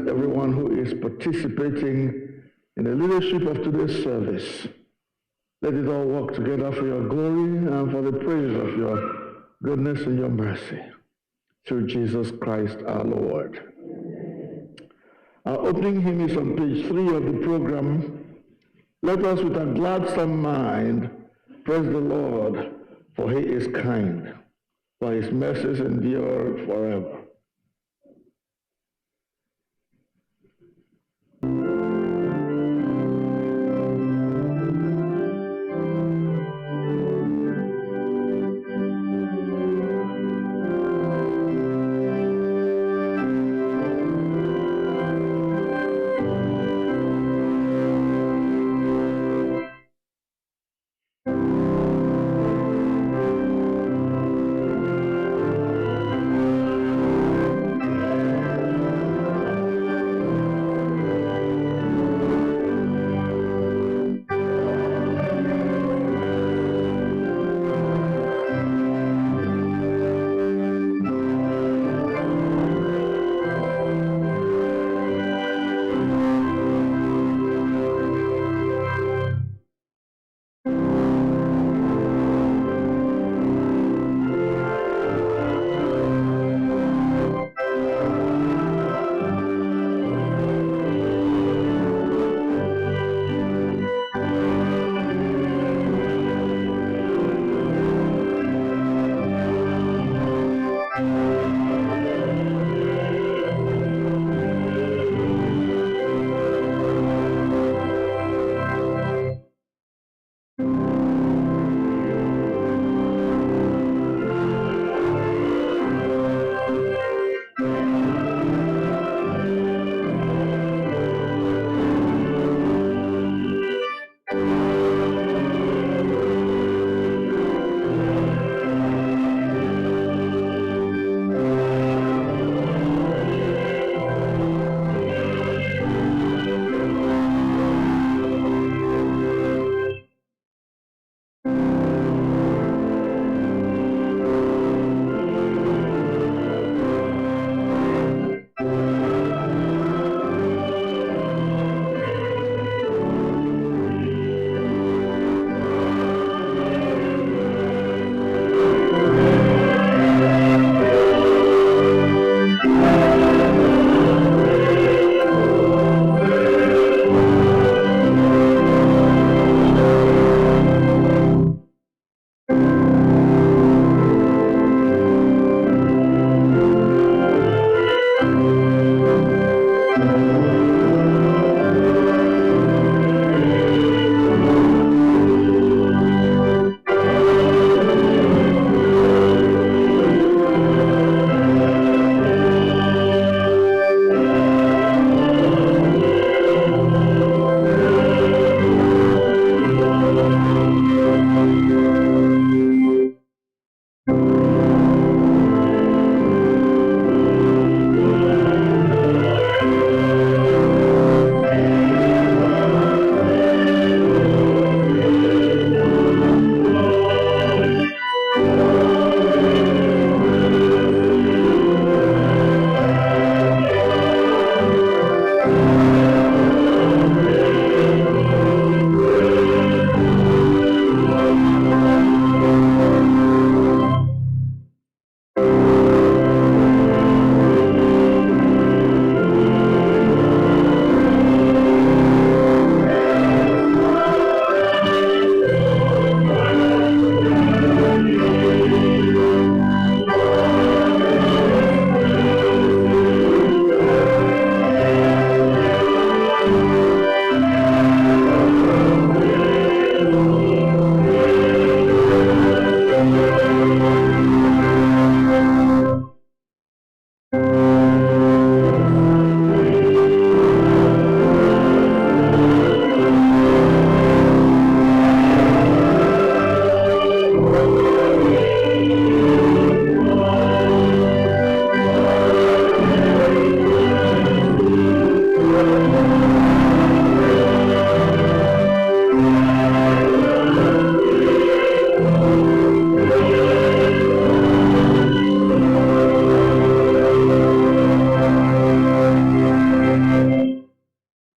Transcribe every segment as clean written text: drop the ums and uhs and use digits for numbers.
everyone who is participating in the leadership of today's service. Let it all work together for your glory and for the praise of your goodness and your mercy. Through Jesus Christ our Lord. Our opening hymn is on page 3 of the program. Let us with a gladsome mind praise the Lord, for he is kind, for his mercies endure forever.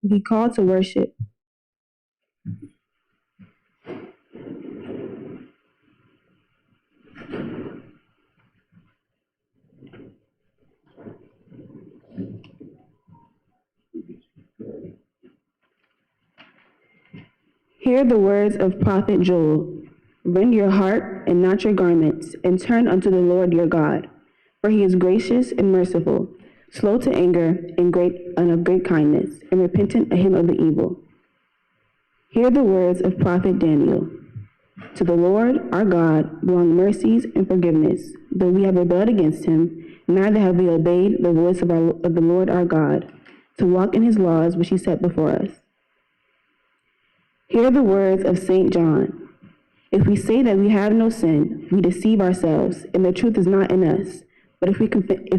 The call to worship. Hear the words of Prophet Joel. Rend your heart and not your garments, and turn unto the Lord your God. For he is gracious and merciful, slow to anger, and of great kindness, and repentant of him of the evil. Hear the words of Prophet Daniel. To the Lord our God belong mercies and forgiveness, though we have rebelled against him, neither have we obeyed the voice of the Lord our God, to walk in his laws which he set before us. Hear the words of St. John. If we say that we have no sin, we deceive ourselves, and the truth is not in us. But if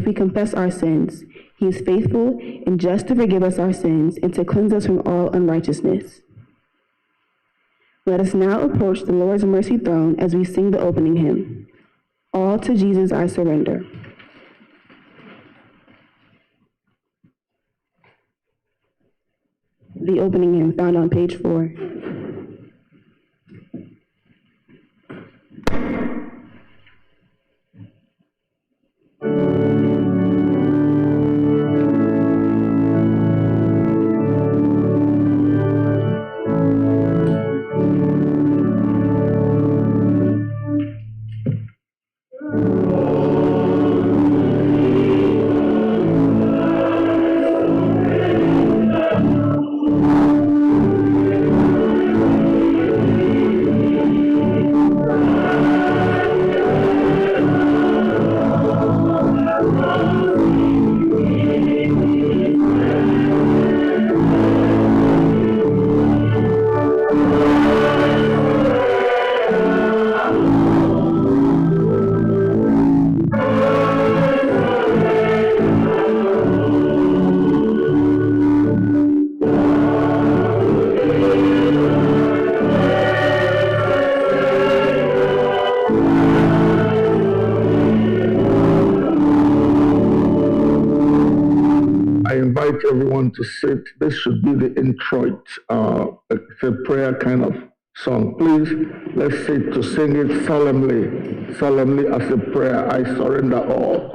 we confess our sins, he is faithful and just to forgive us our sins and to cleanse us from all unrighteousness. Let us now approach the Lord's mercy throne as we sing the opening hymn. All to Jesus I surrender. The opening hymn found on page 4. Everyone to sit. This should be the introit. It's a prayer kind of song. Please, let's sit to sing it solemnly as a prayer. I surrender all.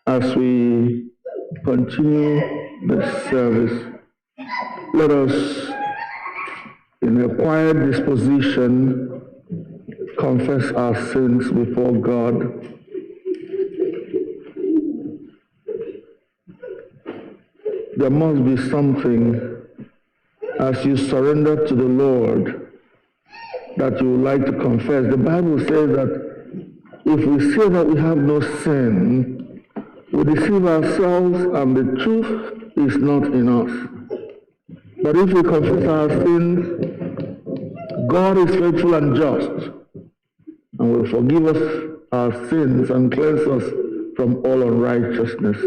As we continue this service, let us, in a quiet disposition, confess our sins before God. There must be something, as you surrender to the Lord, that you would like to confess. The Bible says that if we say that we have no sin, we deceive ourselves and the truth is not in us. But if we confess our sins, God is faithful and just and will forgive us our sins and cleanse us from all unrighteousness.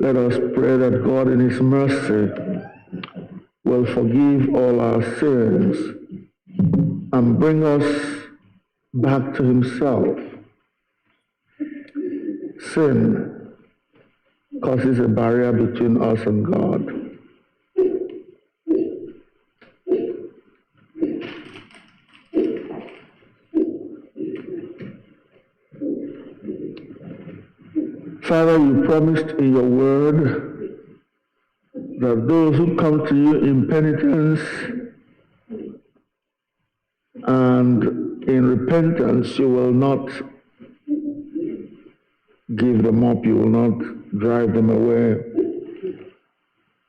Let us pray that God in His mercy will forgive all our sins and bring us back to Himself. Sin causes a barrier between us and God. Father, you promised in your word that those who come to you in penitence and in repentance, you will not give them up, you will not drive them away.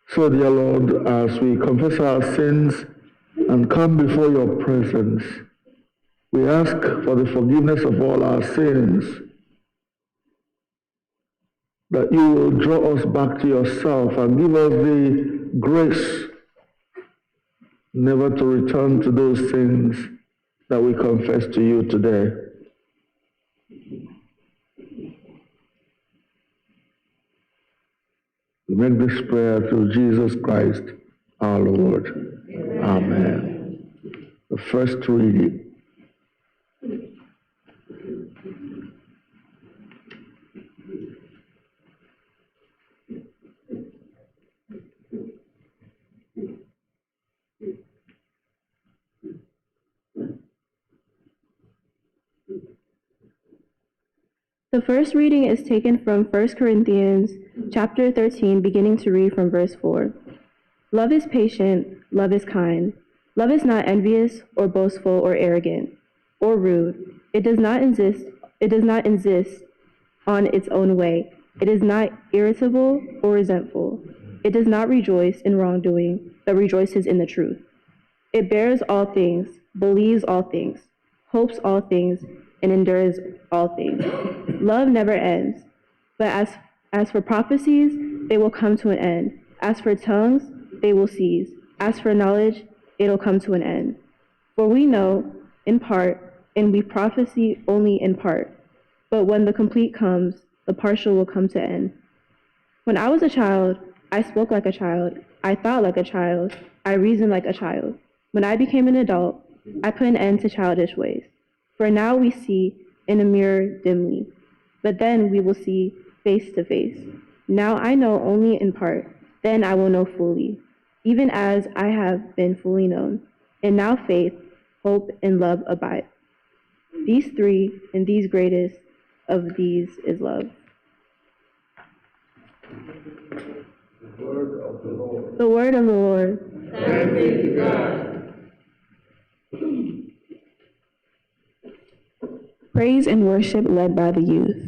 So, dear Lord, as we confess our sins and come before your presence, we ask for the forgiveness of all our sins, that you will draw us back to yourself and give us the grace never to return to those sins that we confess to you today. We make this prayer through Jesus Christ, our Lord. Amen. The first reading. The first reading is taken from 1 Corinthians chapter 13, beginning to read from verse 4. Love is patient, love is kind. Love is not envious or boastful or arrogant or rude. It does not insist on its own way. It is not irritable or resentful. It does not rejoice in wrongdoing, but rejoices in the truth. It bears all things, believes all things, hopes all things, and endures all things. Love never ends. But as for prophecies, they will come to an end. As for tongues, they will cease. As for knowledge, it'll come to an end. For we know in part, and we prophesy only in part. But when the complete comes, the partial will come to end. When I was a child, I spoke like a child. I thought like a child. I reasoned like a child. When I became an adult, I put an end to childish ways. For now we see in a mirror dimly, but then we will see face to face. Now I know only in part, then I will know fully, even as I have been fully known. And now faith, hope, and love abide. These three, and these greatest of these is love. The word of the Lord. The word of the Lord. Thanks be to God. Praise and worship led by the youth.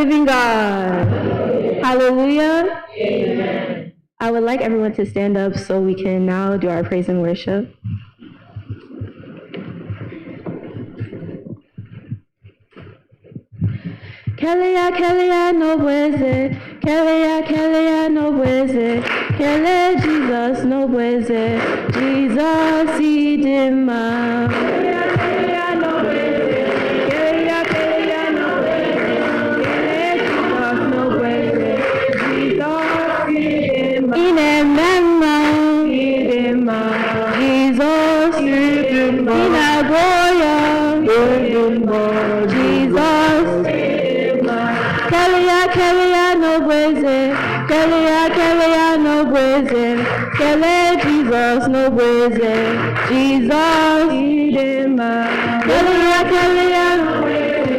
living God. Hallelujah. Amen. I would like everyone to stand up so we can now do our praise and worship. Kelia, Kelia, no bueze. Kelia, Kelia, no bueze. Kele, Jesus, no bueze. Jesus, idima. Kelia, Kelia, no bueze. Kelia, Kelia, no bueze. Kele, Jesus, no bueze. Jesus, idima. Inemema. Idima. Jesus, idima. Inagoya. Idima. Jesus. Kelia, Kelia, no bueze. Kelia, Kelia, no bueze. Kele, Jesus, no bueze. Jesus, idema. Kelia, Kelia, no bueze.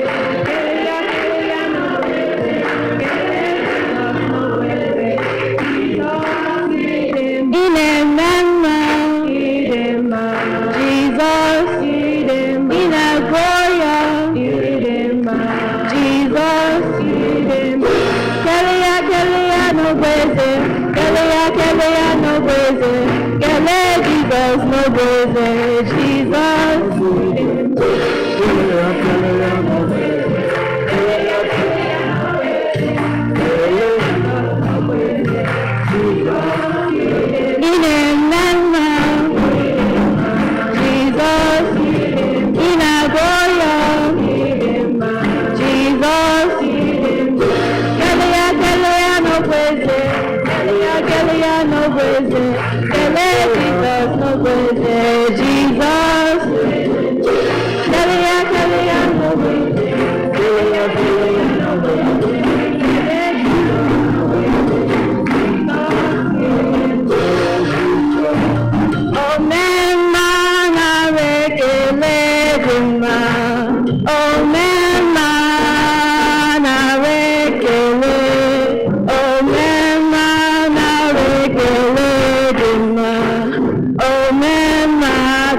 Kelia, Kelia, no bueze. Kele, Jesus, no bueze. Jesus, idema. Inemema. Idema. Jesus, idema. Inagoya. Idema. Jesus, Kelia, Kelia, no bueze. Kelia, Kelia, no bueze. Kele, Jesus, no bueze. Jesus. Kelia, Kelia, no bueze. Kelia, Kelia, no bueze. No bueze. Jesus. Inemema. Jesus. Inagoya. Jesus. Kelia, Kelia, no bueze. Kelia, Kelia, no bueze. Kele, Jesus, no bueze. Jesus. Kelia, Kelia, no bueze. Kelia, Kelia, no bueze. Kele, Jesus, no bueze. Oh, man, man, I recollect my. Oh, man, man, I recollect. Oh, man, man, I recollect my. Oh, man, man,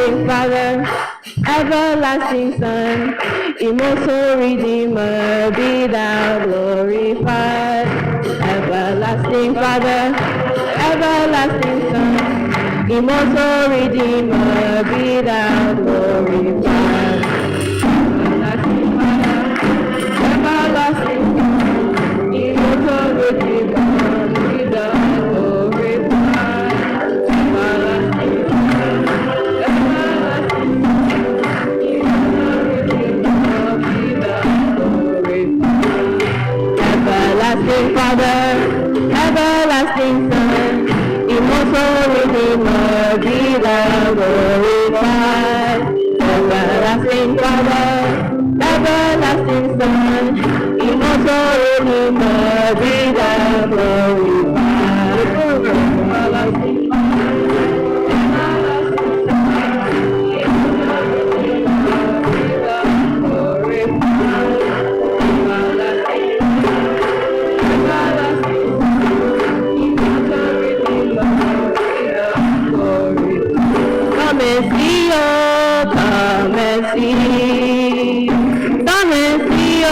everlasting Father, everlasting Son, immortal Redeemer, be thou glorified. Everlasting Father, everlasting Son, immortal Redeemer, be thou glorified. Everlasting Father, everlasting Son, immortal Redeemer, be thou glorified. Everlasting Father, everlasting Son, immortal Redeemer, be thou glorified. Everlasting Father, everlasting Son, immortal Redeemer, be thou glorified. Everlasting Father, everlasting Son, immortal Redeemer, be thou glorified. Everlasting Father, everlasting Son, immortal Redeemer, be thou glorified. Everlasting Father, everlasting Son, immortal Redeemer, be thou glorified. Come and see, oh, come and see. Come and see, oh,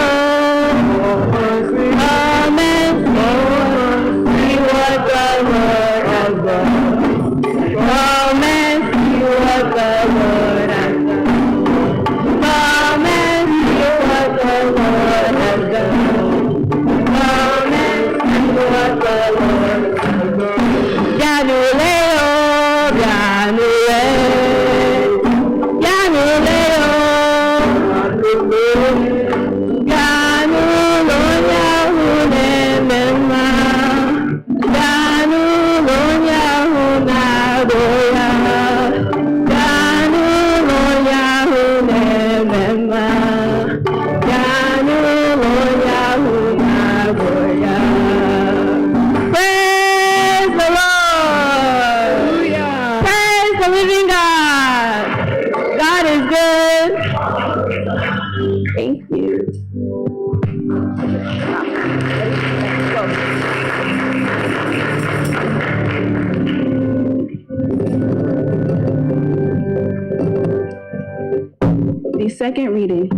come and see what the Lord has done. Come and see what the Lord has done. Come and see what the Lord has done. Come and see what the Lord has done. Januleo, Januleo, Januleo, Janulonya hunemema, Janulonya hunagoya, Janulonya hunemema, Janulonya hunagoya. Praise the Lord! Praise the living God! God is good. Thank you. The second reading.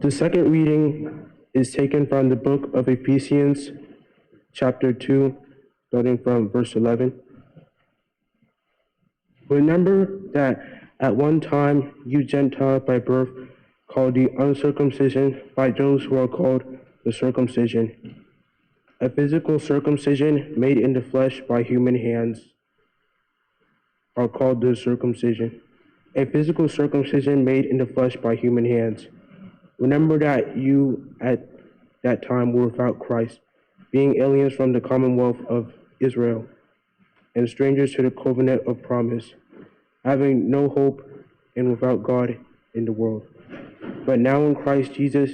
The second reading is taken from the book of Ephesians, chapter 2, starting from verse 11. Remember that at one time you Gentiles by birth, called the uncircumcision by those who are called the circumcision. A physical circumcision made in the flesh by human hands are called the circumcision. A physical circumcision made in the flesh by human hands. Remember that you at that time were without Christ, being aliens from the commonwealth of Israel, and strangers to the covenant of promise, having no hope and without God in the world. But now in Christ Jesus,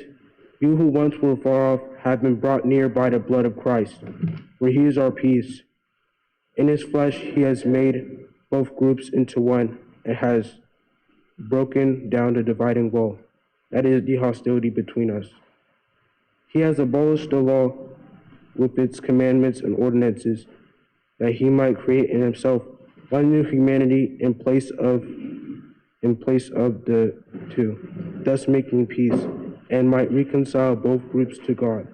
you who once were far off have been brought near by the blood of Christ, for he is our peace. In his flesh he has made both groups into one and has broken down the dividing wall, that is the hostility between us. He has abolished the law with its commandments and ordinances, that he might create in himself one new humanity in place of the two, thus making peace, and might reconcile both groups to God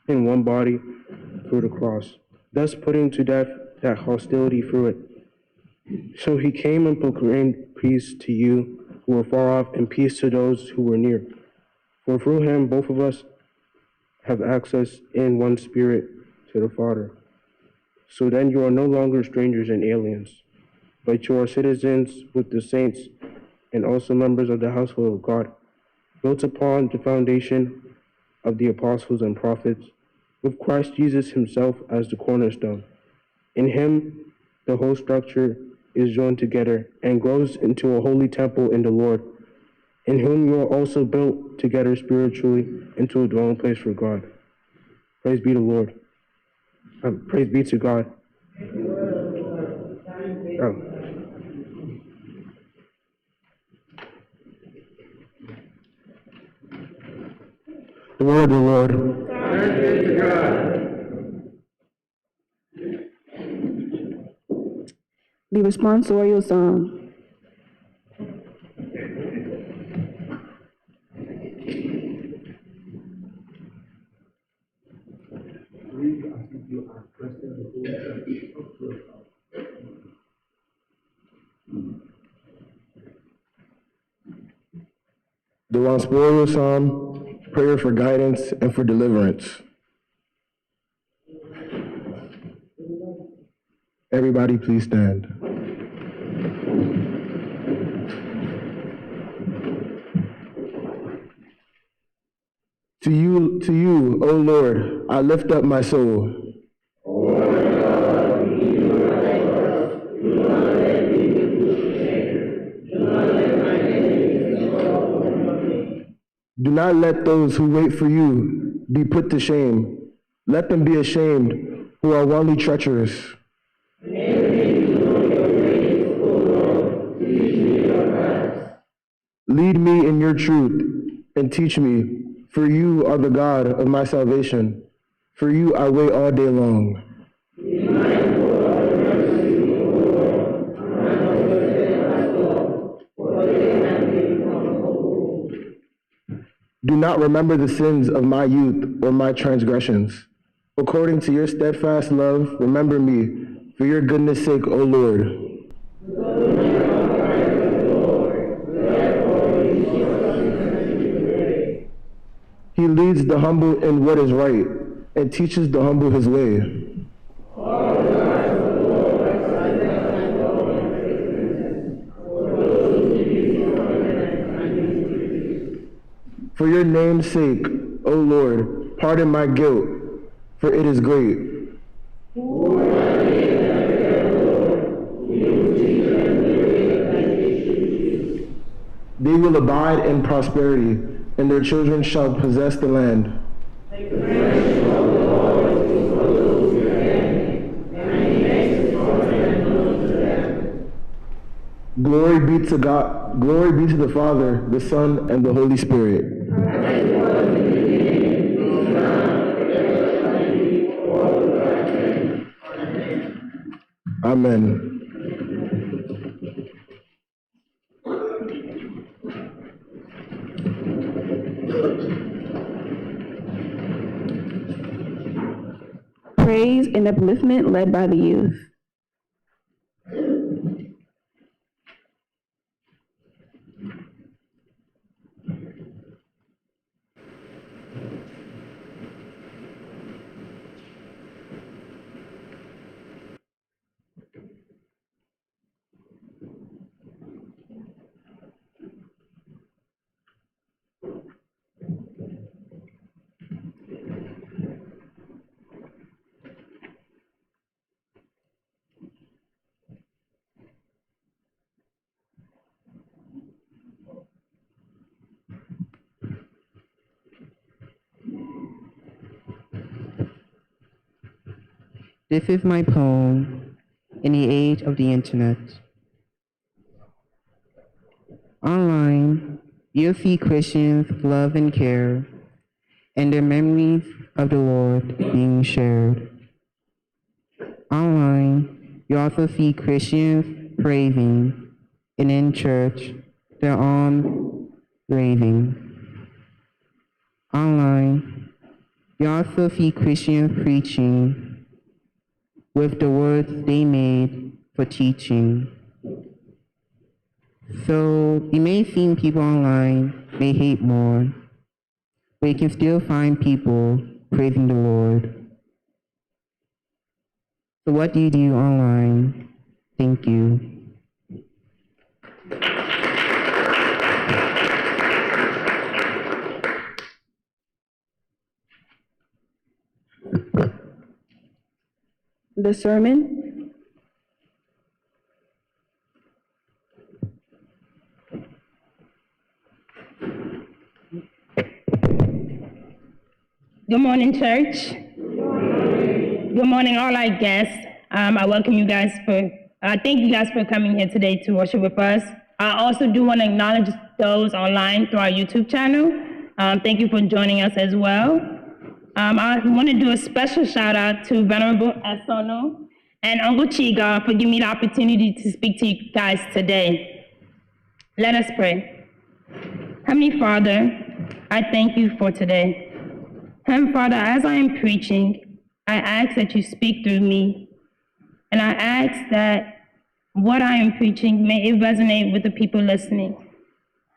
in one body through the cross, thus putting to death that hostility through it. So he came and proclaimed peace to you who were far off, and peace to those who were near. For through him both of us have access in one spirit to the Father. So then you are no longer strangers and aliens, but you are citizens with the saints and also members of the household of God, built upon the foundation of the apostles and prophets, with Christ Jesus himself as the cornerstone. In him the whole structure is joined together and grows into a holy temple in the Lord. in whom you are also built together spiritually into a dwelling place for God. Praise be to the Lord. Praise be to God. Oh. The word of the Lord. Thanks be to God. The responsorial psalm. The responsorial psalm, prayer for guidance and for deliverance. Everybody please stand. To you, O Lord, I lift up my soul. Do not let those who wait for you be put to shame. Let them be ashamed who are wantonly treacherous. Lead me in your truth and teach me, for you are the God of my salvation. For you I wait all day long. Do not remember the sins of my youth or my transgressions. According to your steadfast love, remember me, for your goodness' sake, O Lord. He leads the humble in what is right and teaches the humble his way. For your name's sake, O Lord, pardon my guilt, for it is great. They will abide in prosperity, and their children shall possess the land. Glory be to God, glory be to the Father, the Son, and the Holy Spirit. Amen. Praise and upliftment led by the youth. This is my poem in the age of the internet. Online, you'll see Christians love and care, and their memories of the Lord being shared. Online, you also see Christians praising, and in church, their arms raising. Online, you also see Christians preaching with the words they made for teaching. So you may see people online may hate more, but you can still find people praising the Lord. So what do you do online? Thank you. The sermon. Good morning, church. Good morning, all our guests. I welcome you guys thank you guys for coming here today to worship with us. I also do want to acknowledge those online through our YouTube channel. Thank you for joining us as well. I want to do a special shout out to Venerable Esono and Uncle Chiga for giving me the opportunity to speak to you guys today. Let us pray. Heavenly Father, I thank you for today. Heavenly Father, as I am preaching, I ask that you speak through me. And I ask that what I am preaching, may it resonate with the people listening.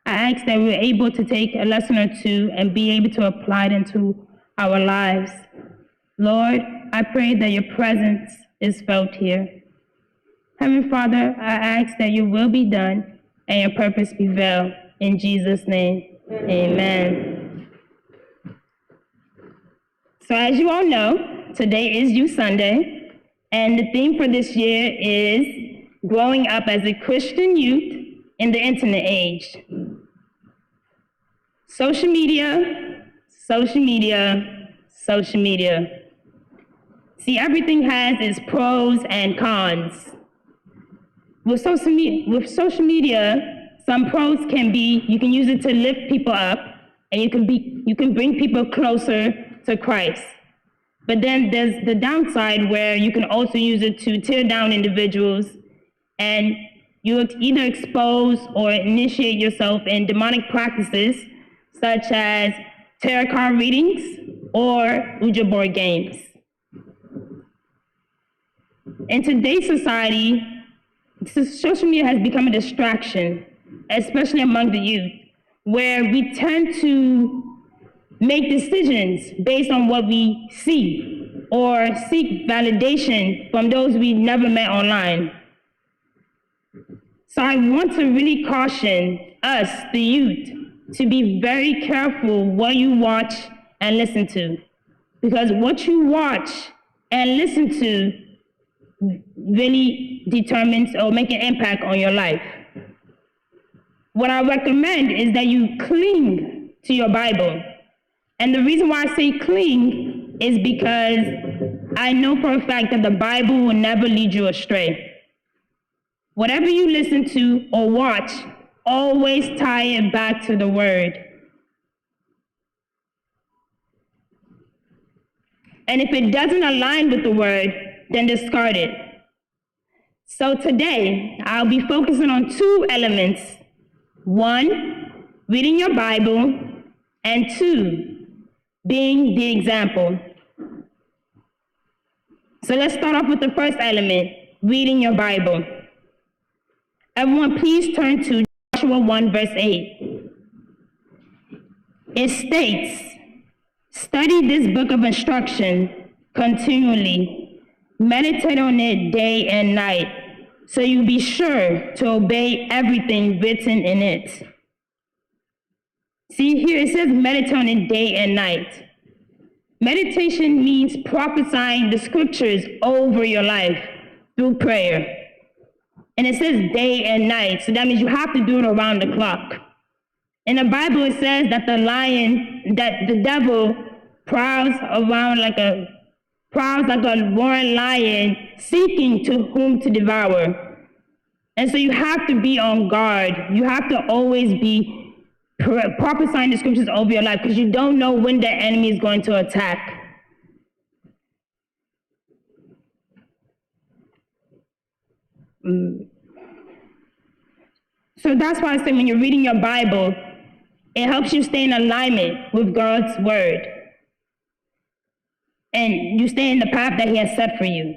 I ask that we're able to take a lesson or two and be able to apply it into our lives. Lord, I pray that your presence is felt here. Heavenly Father, I ask that your will be done and your purpose prevail. In Jesus' name, amen. So as you all know, today is Youth Sunday, and the theme for this year is growing up as a Christian youth in the internet age. Social media, social media, social media. See, everything has its pros and cons. With social media, some pros can be, you can use it to lift people up, and you can bring people closer to Christ. But then there's the downside where you can also use it to tear down individuals, and you either expose or initiate yourself in demonic practices such as tarot card readings or Ouija board games. In today's society, social media has become a distraction, especially among the youth, where we tend to make decisions based on what we see or seek validation from those we never met online. So I want to really caution us, the youth, to be very careful what you watch and listen to, because what you watch and listen to really determines or make an impact on your life. What I recommend is that you cling to your Bible. And the reason why I say cling is because I know for a fact that the Bible will never lead you astray. Whatever you listen to or watch, always tie it back to the Word. And if it doesn't align with the Word, then discard it. So today, I'll be focusing on two elements. One, reading your Bible, and two, being the example. So let's start off with the first element, reading your Bible. Everyone, please turn to Joshua 1, verse 8. It states, "Study this book of instruction continually. Meditate on it day and night, so you'll be sure to obey everything written in it." See, here it says meditate on it day and night. Meditation means prophesying the scriptures over your life through prayer. And it says day and night, so that means you have to do it around the clock. In the Bible, it says that the devil prowls like a roaring lion, seeking to whom to devour. And so you have to be on guard. You have to always be prophesying the scriptures over your life, because you don't know when the enemy is going to attack. So that's why I say when you're reading your Bible, it helps you stay in alignment with God's word. And you stay in the path that he has set for you.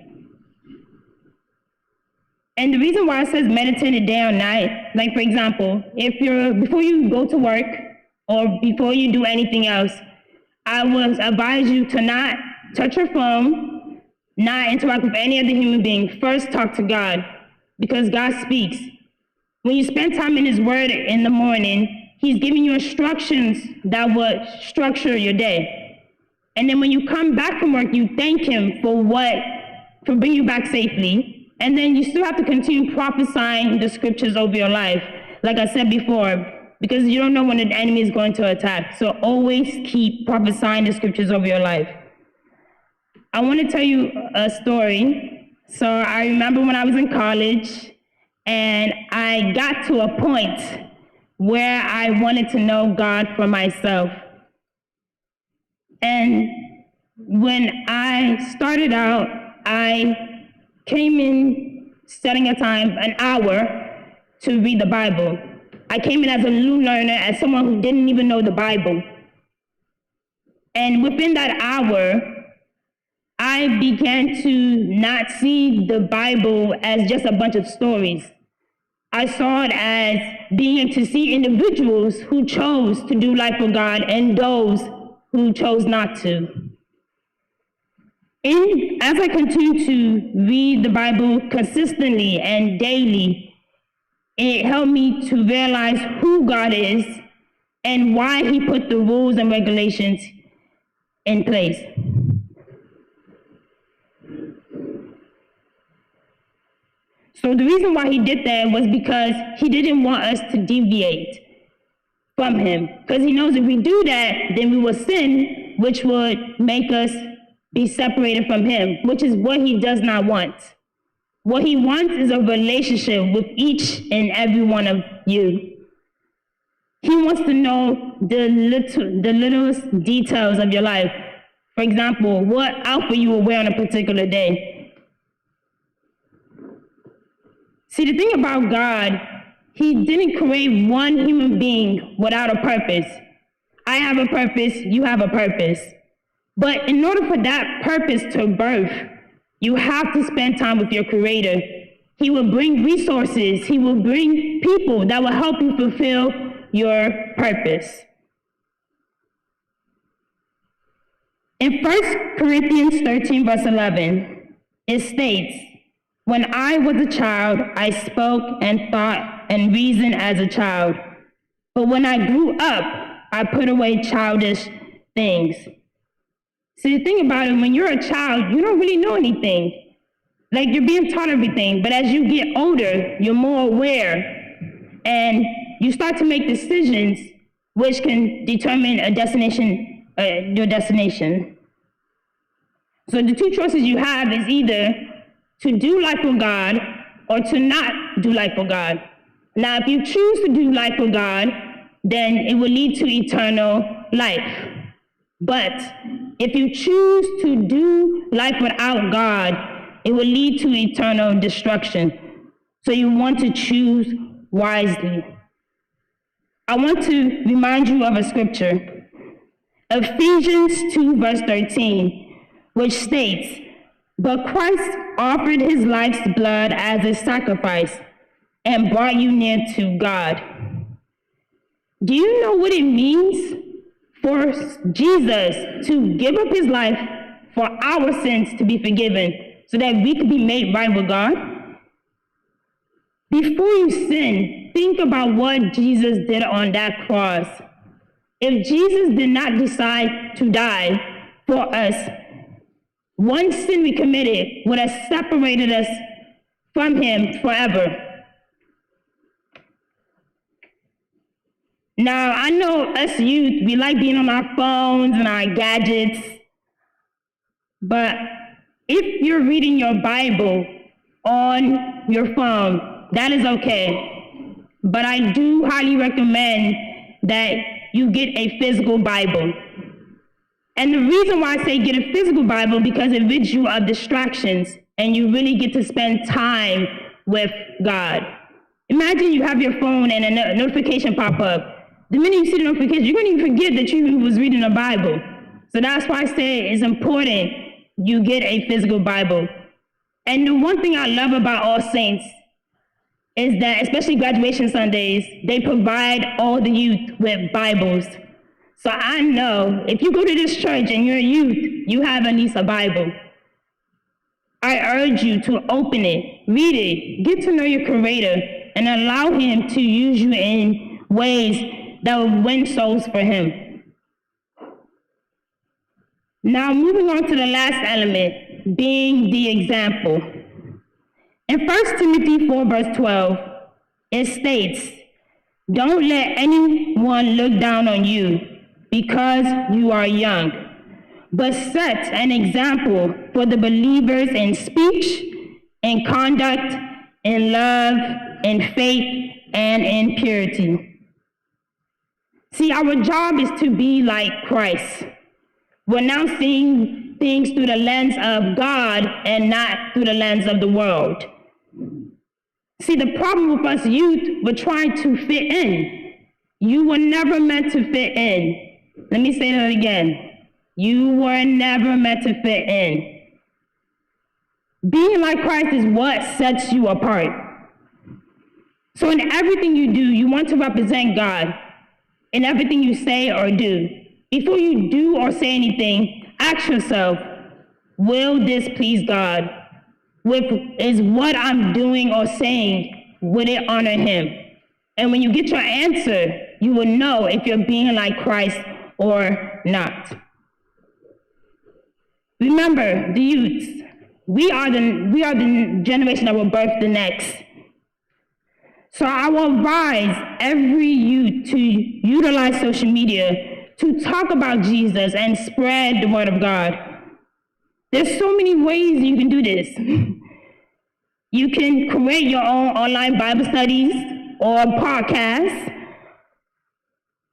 And the reason why it says meditate it day or night, like for example, before you go to work or before you do anything else, I would advise you to not touch your phone, not interact with any other human being. First, talk to God, because God speaks. When you spend time in his word in the morning, he's giving you instructions that would structure your day. And then when you come back from work, you thank him for bringing you back safely. And then you still have to continue prophesying the scriptures over your life. Like I said before, because you don't know when the enemy is going to attack. So always keep prophesying the scriptures over your life. I want to tell you a story. So I remember when I was in college, and I got to a point where I wanted to know God for myself. And when I started out, I came in setting a time, an hour, to read the Bible. I came in as a new learner, as someone who didn't even know the Bible. And within that hour, I began to not see the Bible as just a bunch of stories. I saw it as being able to see individuals who chose to do life for God and those who chose not to. As I continue to read the Bible consistently and daily, it helped me to realize who God is and why he put the rules and regulations in place. So the reason why he did that was because he didn't want us to deviate from him. Because he knows if we do that, then we will sin, which would make us be separated from him, which is what he does not want. What he wants is a relationship with each and every one of you. He wants to know the littlest details of your life. For example, what outfit you will wear on a particular day. See, the thing about God, he didn't create one human being without a purpose. I have a purpose, you have a purpose. But in order for that purpose to birth, you have to spend time with your Creator. He will bring resources, he will bring people that will help you fulfill your purpose. In 1 Corinthians 13, verse 11, it states, "When I was a child, I spoke and thought and reasoned as a child. But when I grew up, I put away childish things." See, the thing about it, when you're a child, you don't really know anything. Like, you're being taught everything. But as you get older, you're more aware. And you start to make decisions which can determine a destination, your destination. So the two choices you have is either to do life for God or to not do life for God. Now, if you choose to do life for God, then it will lead to eternal life. But if you choose to do life without God, it will lead to eternal destruction. So you want to choose wisely. I want to remind you of a scripture, Ephesians 2, verse 13, which states, "But Christ offered his life's blood as a sacrifice and brought you near to God." Do you know what it means for Jesus to give up his life for our sins to be forgiven so that we could be made right with God? Before you sin, think about what Jesus did on that cross. If Jesus did not decide to die for us, one sin we committed would have separated us from him forever. Now, I know us youth, we like being on our phones and our gadgets, but if you're reading your Bible on your phone, that is okay. But I do highly recommend that you get a physical Bible. And the reason why I say get a physical Bible, because it rids you of distractions and you really get to spend time with God. Imagine you have your phone and a notification pop up. The minute you see the notification, you're going to even forget that you was reading the Bible. So that's why I say it's important you get a physical Bible. And the one thing I love about All Saints is that, especially graduation Sundays, they provide all the youth with Bibles. So I know if you go to this church and you're a youth, you have at least a Bible. I urge you to open it, read it, get to know your Creator, and allow him to use you in ways that will win souls for him. Now, moving on to the last element, being the example. In 1 Timothy 4, verse 12, it states, Don't let anyone look down on you because you are young, but set an example for the believers in speech, in conduct, in love, in faith, and in purity. See, our job is to be like Christ. We're now seeing things through the lens of God and not through the lens of the world. See, the problem with us youth, we're trying to fit in. You were never meant to fit in. Let me say that again. You were never meant to fit in. Being like Christ is what sets you apart. So in everything you do, you want to represent God. In everything you say or do. Before you do or say anything, ask yourself, will this please God? Is what I'm doing or saying, would it honor him? And when you get your answer, you will know if you're being like Christ or not. Remember, the youths, we are the generation that will birth the next. So I will advise every youth to utilize social media to talk about Jesus and spread the word of God. There's so many ways you can do this. You can create your own online Bible studies or podcasts.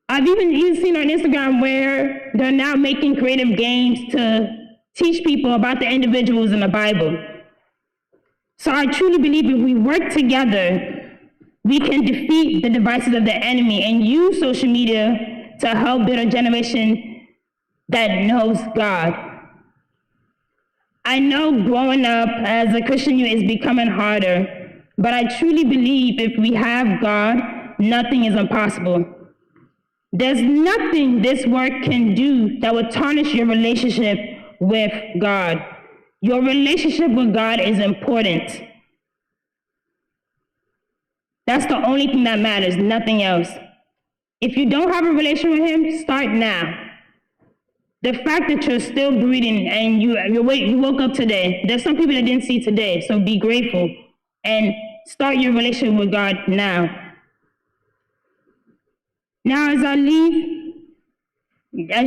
I've even seen on Instagram where they're now making creative games to teach people about the individuals in the Bible. So I truly believe if we work together, we can defeat the devices of the enemy and use social media to help build a generation that knows God. I know growing up as a Christian youth is becoming harder, but I truly believe if we have God, nothing is impossible. There's nothing this work can do that would tarnish your relationship with God. Your relationship with God is important. That's the only thing that matters, nothing else. If you don't have a relationship with him, start now. The fact that you're still breathing and you woke up today, there's some people that didn't see today, so be grateful and start your relationship with God now. Now, as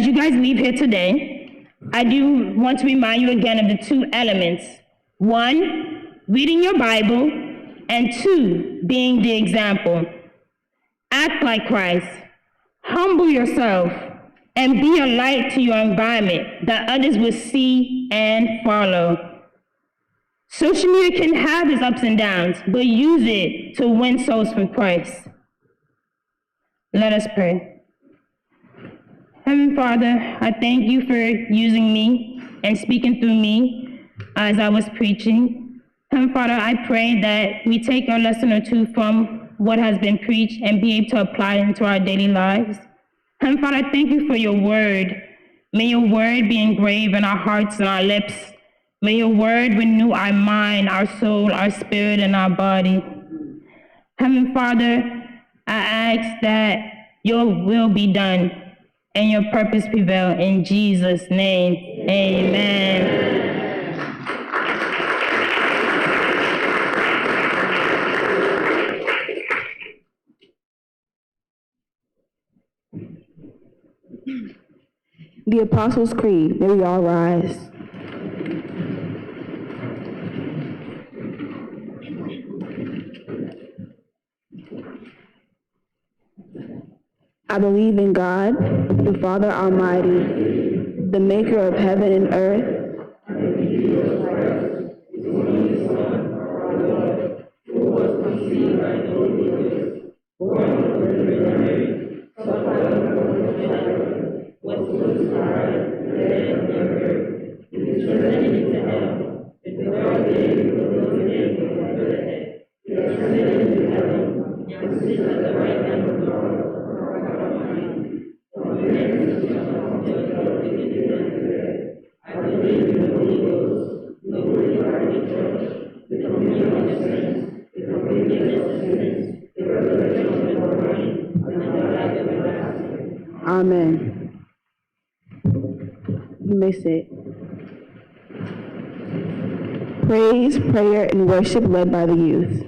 you guys leave here today, I do want to remind you again of the two elements. One, reading your Bible, and two, being the example. Act like Christ. Humble yourself and be a light to your environment that others will see and follow. Social media can have its ups and downs, but use it to win souls for Christ. Let us pray. Heavenly Father, I thank you for using me and speaking through me as I was preaching. Heavenly Father, I pray that we take a lesson or two from what has been preached and be able to apply it into our daily lives. Heavenly Father, I thank you for your word. May your word be engraved in our hearts and our lips. May your word renew our mind, our soul, our spirit, and our body. Heavenly Father, I ask that your will be done and your purpose prevail. In Jesus' name, amen. The Apostles' Creed, may we all rise. I believe in God, the Father Almighty, the maker of heaven and earth, Amen. You may sit. Praise, prayer, and worship led by the youth.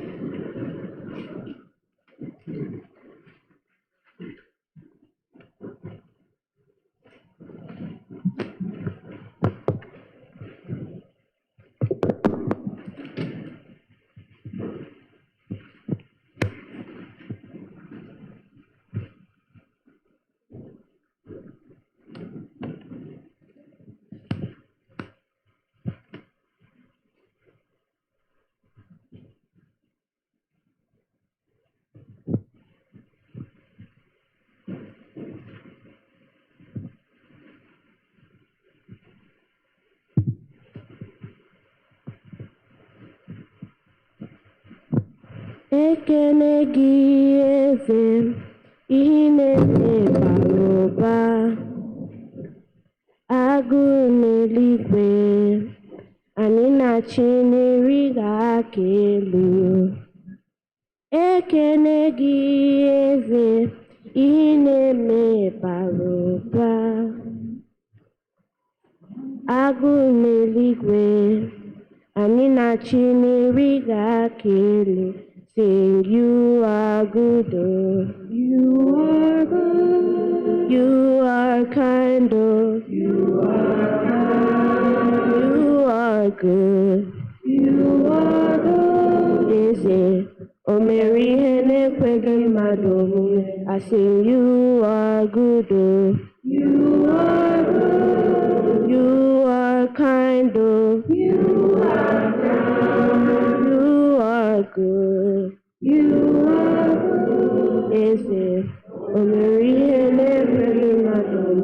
ekene gị eze ihe na-eme bara ụba agụ n'eluigwe anyị na-achị n'eri aka elu ekene gị eze ihe na-eme bara ụba agụ n'eluigwe anyị na-achị n'eri aka elu. Sing, you are good, oh. You are good. You are kind, oh. You are kind. You are good. You are good. Is it? Oh, Mary, Hene, Kwege, Madom. I sing, you are good, oh. You are good. You are kind, oh. You are kind. You are good. You are good. Is it? Oh, Mary, Hene, Kwege, Madom.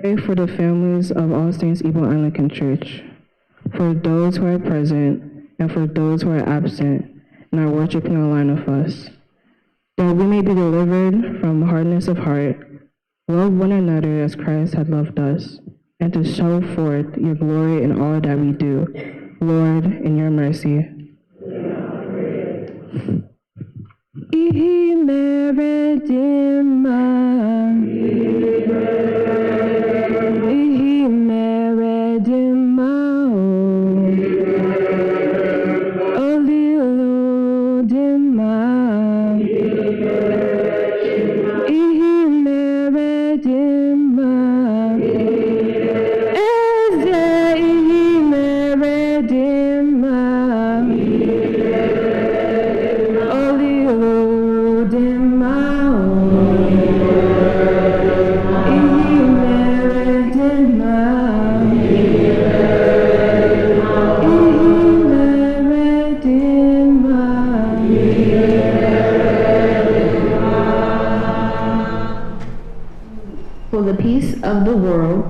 Pray for the families of All Saints Igbo Anglican Church, for those who are present and for those who are absent and are worshiping online with us, that we may be delivered from hardness of heart, love one another as Christ had loved us, and to show forth your glory in all that we do. Lord, in your mercy. Of the world,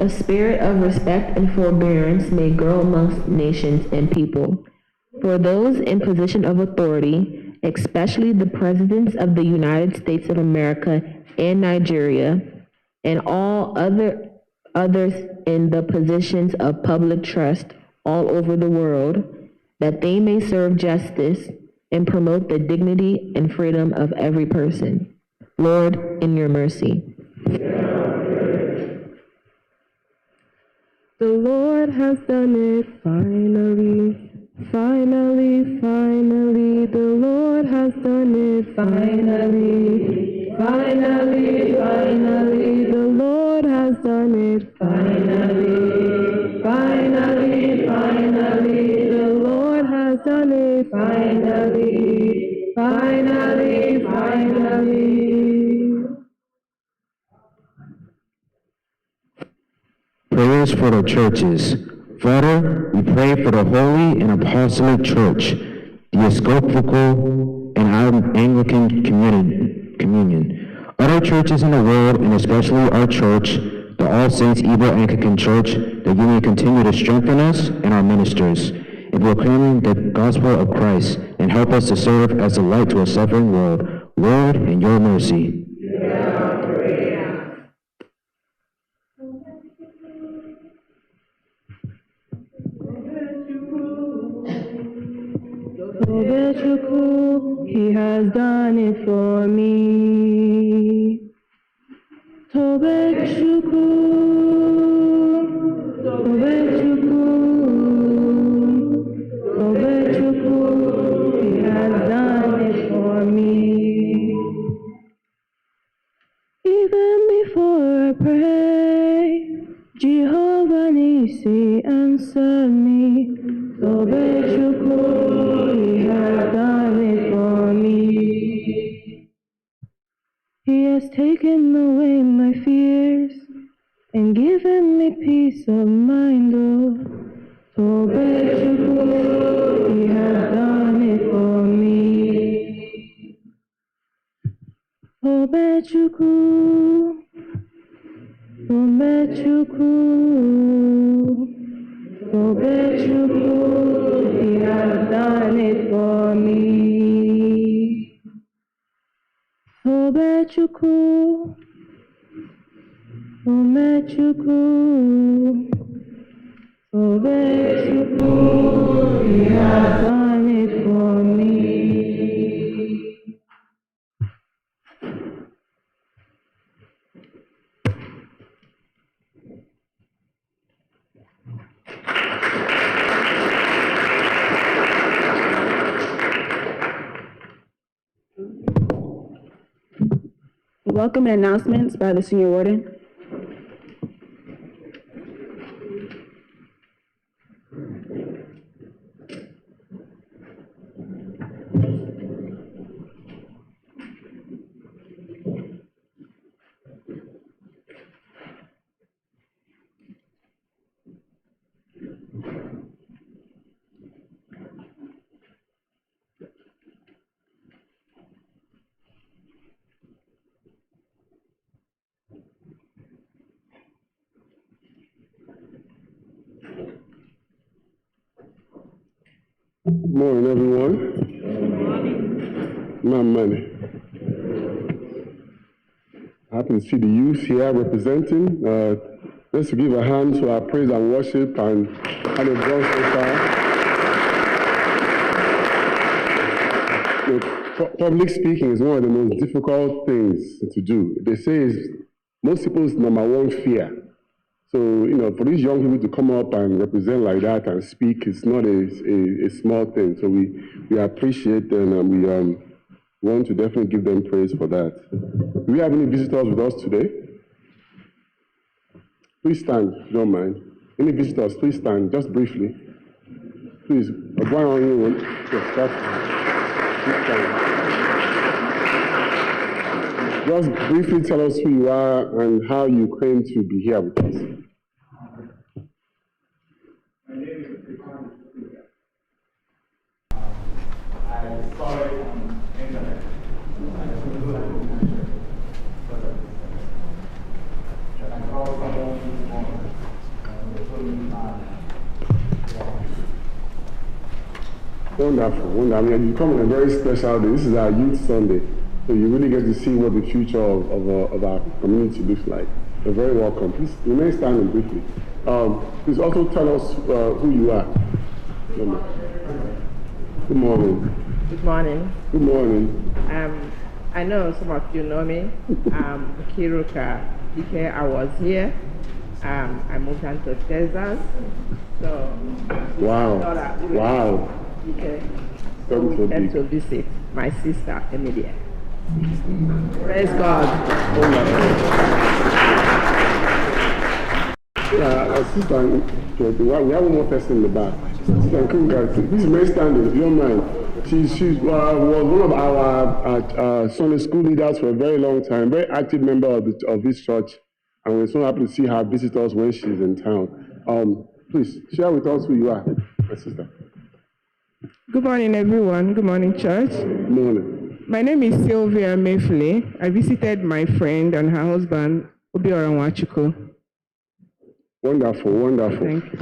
a spirit of respect and forbearance may grow amongst nations and people. For those in position of authority, especially the presidents of the United States of America and Nigeria, and all others in the positions of public trust all over the world, that they may serve justice and promote the dignity and freedom of every person. Lord, in your mercy. The Lord has done it finally, finally, finally. The Lord has done it finally, finally, finally. The Lord has done it finally, finally, finally. The Lord has done it finally, finally, finally. Prayers for the churches. Father, we pray for the Holy and Apostolic Church, the Episcopal and Anglican Communion, other churches in the world, and especially our church, the All Saints Igbo Anglican Church, that you may continue to strengthen us and our ministers in proclaiming the gospel of Christ and help us to serve as a light to a suffering world. Lord, in your mercy. Okwuchukwu, he has done it for me. Okwuchukwu, Okwuchukwu, Okwuchukwu, he has done it for me. Even before I pray, Jehovah Nisi answered me. Okwuchukwu, he has done it for me. He has taken away my fears and given me peace of mind, oh. Okwuchukwu, he has done it for me. Okwuchukwu, Okwuchukwu, Okwuchukwu, he has done it for me. Okwuchukwu, Okwuchukwu, Okwuchukwu, he has done it for me. Welcome and announcements by the Senior Warden. Good morning, everyone. My money. Happy to see the youth here representing. Let's give a hand to our praise and worship and how they've gone so far. Public speaking is one of the most difficult things to do. They say it's most people's number one fear. So, for these young people to come up and represent like that and speak, it's not a small thing. So we appreciate them and we want to definitely give them praise for that. Do we have any visitors with us today? Please stand, if you don't mind. Any visitors, please stand, just briefly. Please, why on you? Yes, just briefly tell us who you are and how you claim to be here with us. My name is Okwuchukwu. I saw it on the internet. And I called someone this morning and they told me Wonderful, wonderful. You come on a very special day. This is our Youth Sunday. So you really get to see what the future of our community looks like. You're very welcome. Please remain standing briefly. Please also tell us who you are. Good morning. Good morning. Good morning. I know some of you know me. I'm Kiruka Dike. I was here. I moved on to Texas. So wow. Wow. Okay. So we came to visit my sister Emilia. Praise God. Sister, we have one more person in the back. Sister Kiruka, please remain standing if you don't mind. She was one of our Sunday school leaders for a very long time, very active member of this church, and we're so happy to see her visitors when she's in town. Please share with us who you are, my sister. Good morning, everyone. Good morning, church. Good morning. My name is Sylvia Mefle. I visited my friend and her husband, Okwa. Wonderful, wonderful. Thank you.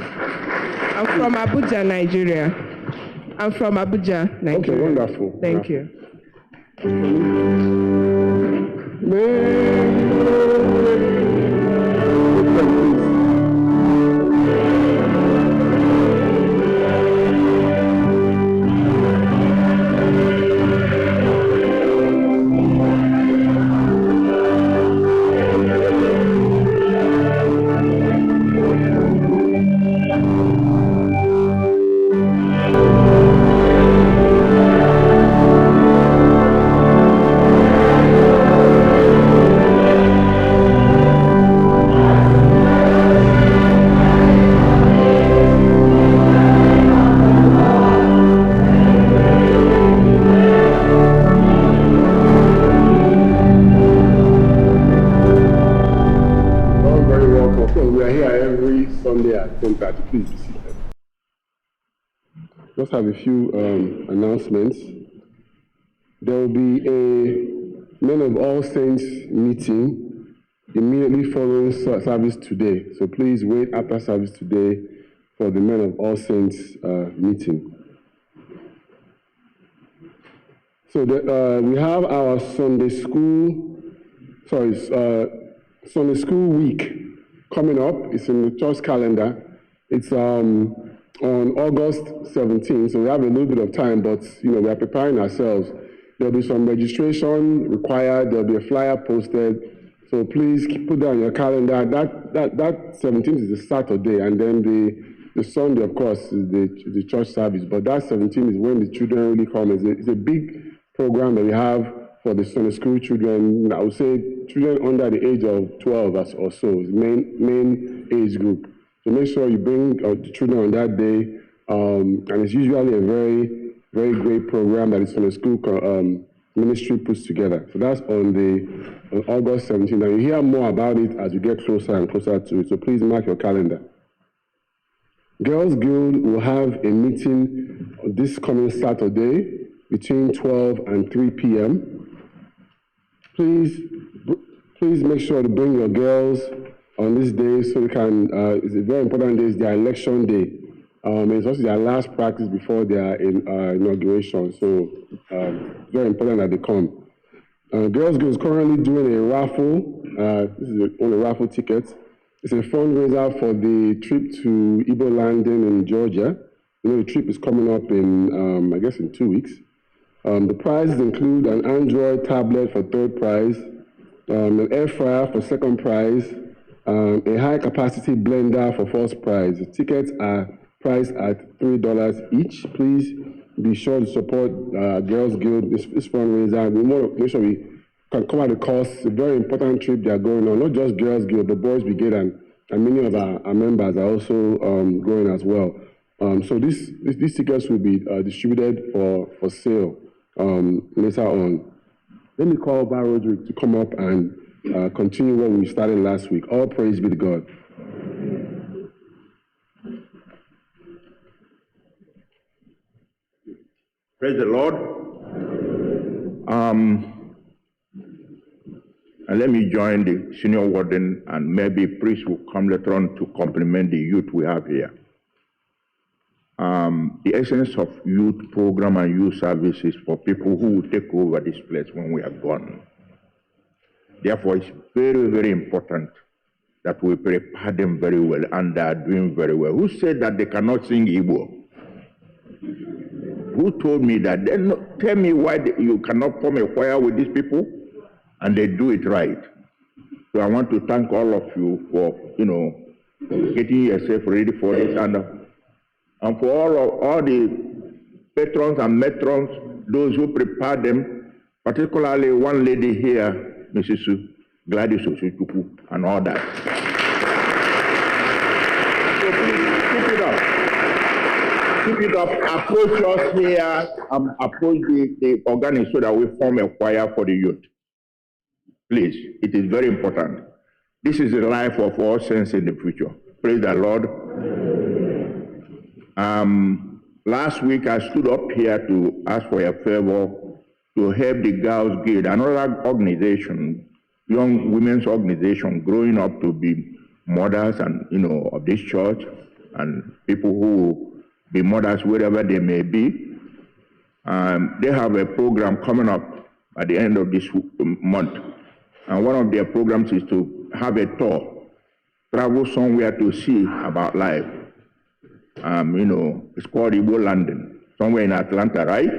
I'm from Abuja, Nigeria. Okay, wonderful. Thank you. Please be seated. Just have a few announcements. There will be a Men of All Saints meeting immediately following service today. So please wait after service today for the Men of All Saints meeting. So we have our Sunday school week coming up. It's in the church calendar. It's on August 17th, so we have a little bit of time, but we are preparing ourselves. There'll be some registration required. There'll be a flyer posted. So please put that on your calendar. That 17th is a Saturday, and then the Sunday, of course, is the church service. But that 17th is when the children really come. It's a big program that we have for the Sunday school children. I would say children under the age of 12 or so is the main age group. So make sure you bring the children on that day. And it's usually a very, very great program that the Sunday school ministry puts together. So that's on August 17th. And you hear more about it as you get closer and closer to it. So please mark your calendar. Girls Guild will have a meeting this coming Saturday between 12 and 3 p.m. Please make sure to bring your girls on this day so they can, it's a very important day, it's their election day. It's also their last practice before their inauguration, so very important that they come. Girls Guild is currently doing a raffle. This is only raffle tickets. It's a fundraiser for the trip to Igbo Landing in Georgia. The trip is coming up in, I guess, in 2 weeks. The prizes include an Android tablet for third prize, an air fryer for second prize, a high-capacity blender for first prize. The tickets are priced at $3 each. Please be sure to support Girls Guild, this fundraiser. We want to make sure we can cover the costs. It's a very important trip they are going on, not just Girls Guild, but Boys Brigade and many of our members are also going as well. So these tickets will be distributed for sale later on. Let me call Bar Roderick to come up and continue what we started last week. All praise be to God. Praise the Lord. And let me join the senior warden, and maybe priest will come later on to complement the youth we have here. The essence of youth program and youth services for people who will take over this place when we are gone. Therefore, it's very, very important that we prepare them very well, and they are doing very well. Who said that they cannot sing Igbo? Who told me that? Then tell me why you cannot form a choir with these people, and they do it right. So I want to thank all of you for, getting yourself ready for this, and for all the patrons and matrons, those who prepare them, particularly one lady here, Mrs. Gladys Okwuchukwu, and all that. So please keep it up. Keep it up. Approach us here, approach the organic so that we form a choir for the youth. Please, it is very important. This is the life of all saints in the future. Praise the Lord. Last week I stood up here to ask for a favor to help the Girls Guild, another organization, young women's organization, growing up to be mothers and of this church, and people who will be mothers wherever they may be. They have a program coming up at the end of this month, and one of their programs is to have a tour, travel somewhere to see about life. It's called Igbo Landing, somewhere in Atlanta, right?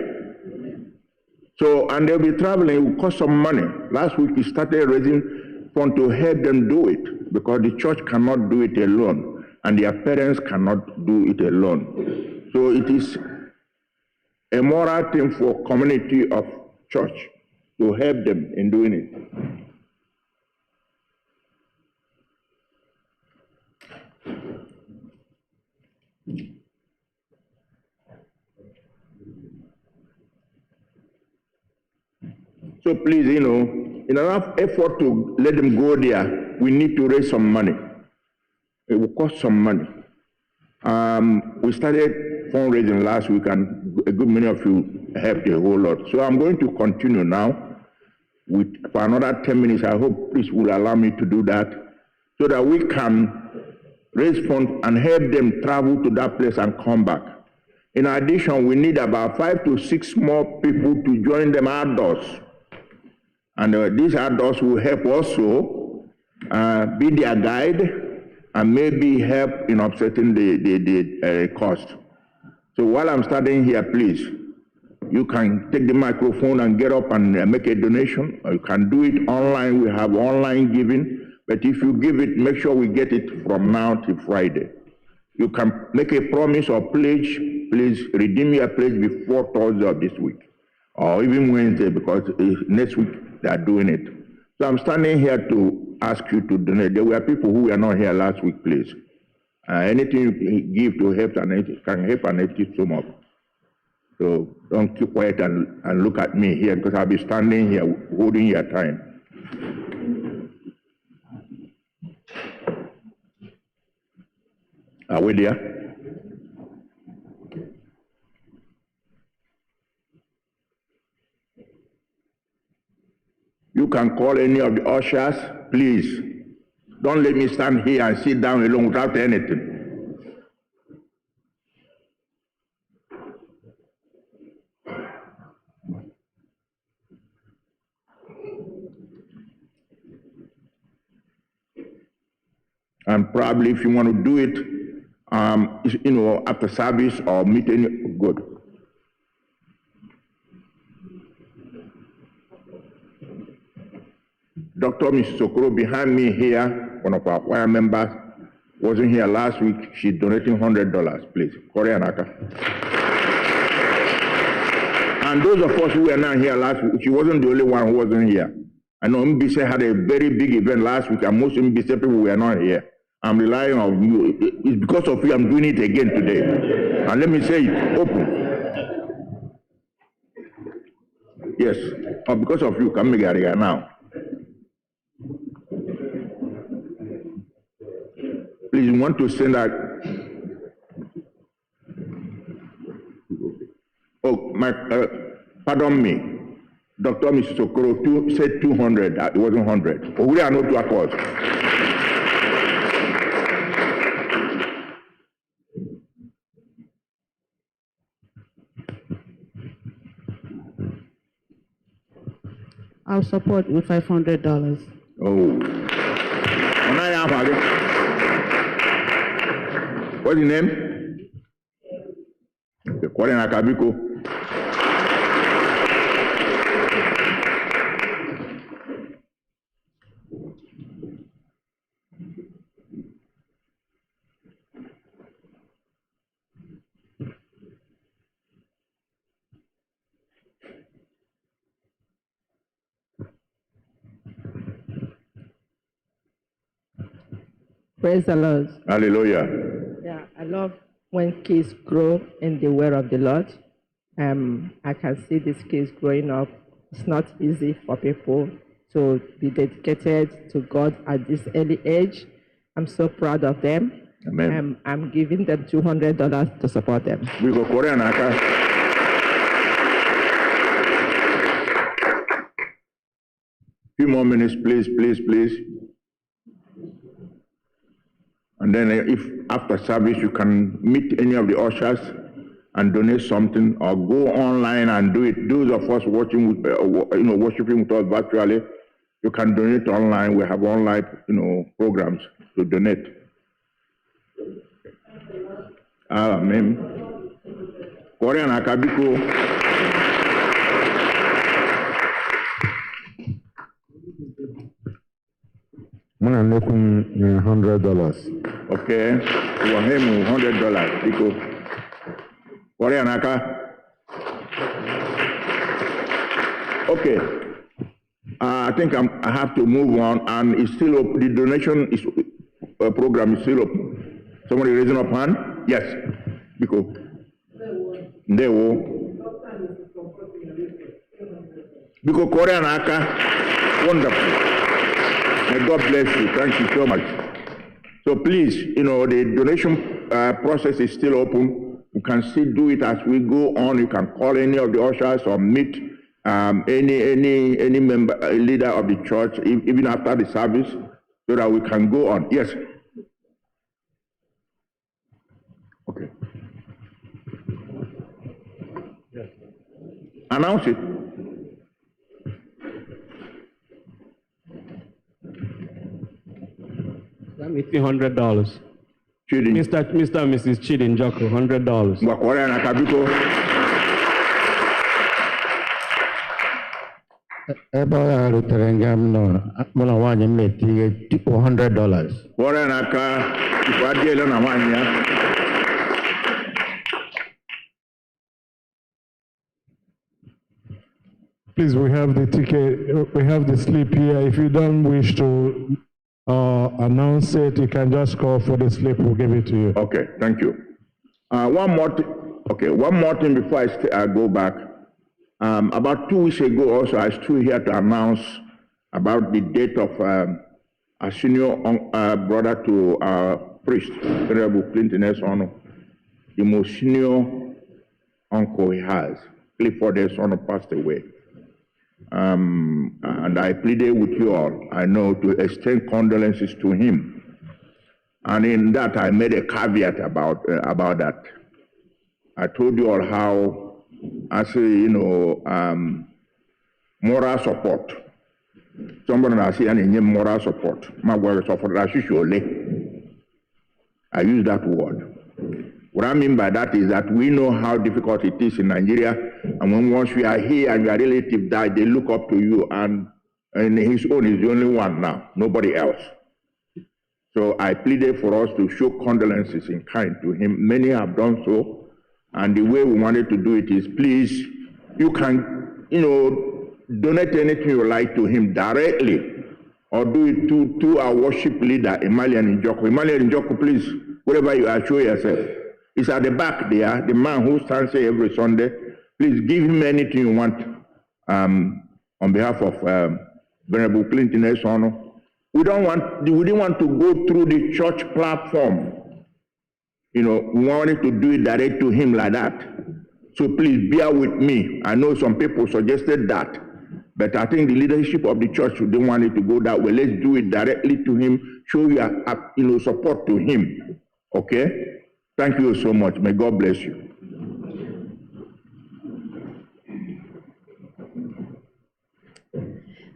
So, and they'll be traveling, it will cost some money. Last week we started raising funds to help them do it, because the church cannot do it alone, and their parents cannot do it alone. So it is a moral thing for community of church to help them in doing it. So please, in an effort to let them go there, we need to raise some money. It will cost some money. We started fundraising last week, and a good many of you helped a whole lot. So I'm going to continue now for another 10 minutes. I hope please will allow me to do that, so that we can raise funds and help them travel to that place and come back. In addition, we need about 5 to 6 more people to join them outdoors. And these adults will help also be their guide and maybe help in offsetting the cost. So while I'm standing here, please, you can take the microphone and get up and make a donation, or you can do it online. We have online giving, but if you give it, make sure we get it from now to Friday. You can make a promise or pledge. Please redeem your pledge before Thursday of this week, or even Wednesday, because next week they are doing it. So I'm standing here to ask you to donate. There were people who were not here last week, please. Anything you give to help and can help and help so much. So don't keep quiet and look at me here, because I'll be standing here holding your time. Are we there? You can call any of the ushers, please. Don't let me stand here and sit down alone without anything. And probably if you want to do it, after service or meeting, good. Dr. Mrs. Okoro behind me here, one of our choir members, wasn't here last week. She's donating $100, please. Korea Naka. And those of us who were not here last week, she wasn't the only one who wasn't here. I know MBC had a very big event last week, and most MBC people were not here. I'm relying on you. It's because of you I'm doing it again today. And let me say it open. Yes, because of you, come here now. Please, you want to send that. Pardon me. Dr. Mrs. Okoro said 200. It wasn't 100. We are not to accord. I'll support with $500. Oh. What's your name? Korea Nakabiko. Praise the Lord. Hallelujah. Yeah, I love when kids grow in the word of the Lord. I can see these kids growing up. It's not easy for people to be dedicated to God at this early age. I'm so proud of them. Amen. I'm giving them $200 to support them. We go Korean Aka. Few more minutes, please, please, please. And then if after service you can meet any of the ushers and donate something, or go online and do it. Those of us watching, worshiping with us virtually, you can donate online. We have online, programs to donate. Amen. Korean Akabiko. $100. Okay, we want him $100 because Korean Aka. Okay, I think I have to move on, and it's still open. The donation program is still open. Somebody raising up hand? Yes, because they will. Because Korean Aka, wonderful. May God bless you. Thank you so much. So please, the donation process is still open. You can still do it as we go on. You can call any of the ushers or meet any member, leader of the church, even after the service, so that we can go on. Yes. Announce it. That means $100. Chidin. Mr. and Mrs. Chidin Joko, $100. Ngwakwara na kabiko. Ebe ọ rutere nga m nọ, mụ na nwaanyị m na-etinye $100. Kwara na ka ifadiele na nwaanyị ya. Please, we have the ticket, we have the slip here. If you don't wish to announce it, you can just call for the slip, we'll give it to you. Okay, thank you. One more thing before I go back. About 2 weeks ago also, I stood here to announce about the death of a senior brother to our priest, Venerable Clinton S. Ono, the most senior uncle he has. Clifford S. Ono passed away. And I pleaded with you all, I know, to extend condolences to him. And in that, I made a caveat about that. I told you all how, as moral support. Somebody has said, moral support. I use that word. What I mean by that is that we know how difficult it is in Nigeria, and when once we are here and your relative died, they look up to you, and his own is the only one now, nobody else. So I pleaded for us to show condolences in kind to him. Many have done so, and the way we wanted to do it is, please, you can, donate anything you like to him directly, or do it to our worship leader, Emalian Njoko. Emalian Njoko, please, wherever you are, show yourself. It's at the back there, the man who stands here every Sunday. Please give him anything you want on behalf of Venerable Clinton S. Ono. We didn't want to go through the church platform. We wanted to do it direct to him like that. So please bear with me. I know some people suggested that, but I think the leadership of the church didn't want it to go that way. Let's do it directly to him, show your support to him. Okay? Thank you so much. May God bless you.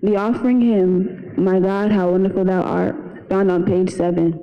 The offering hymn, My God, How Wonderful Thou Art, found on page 7.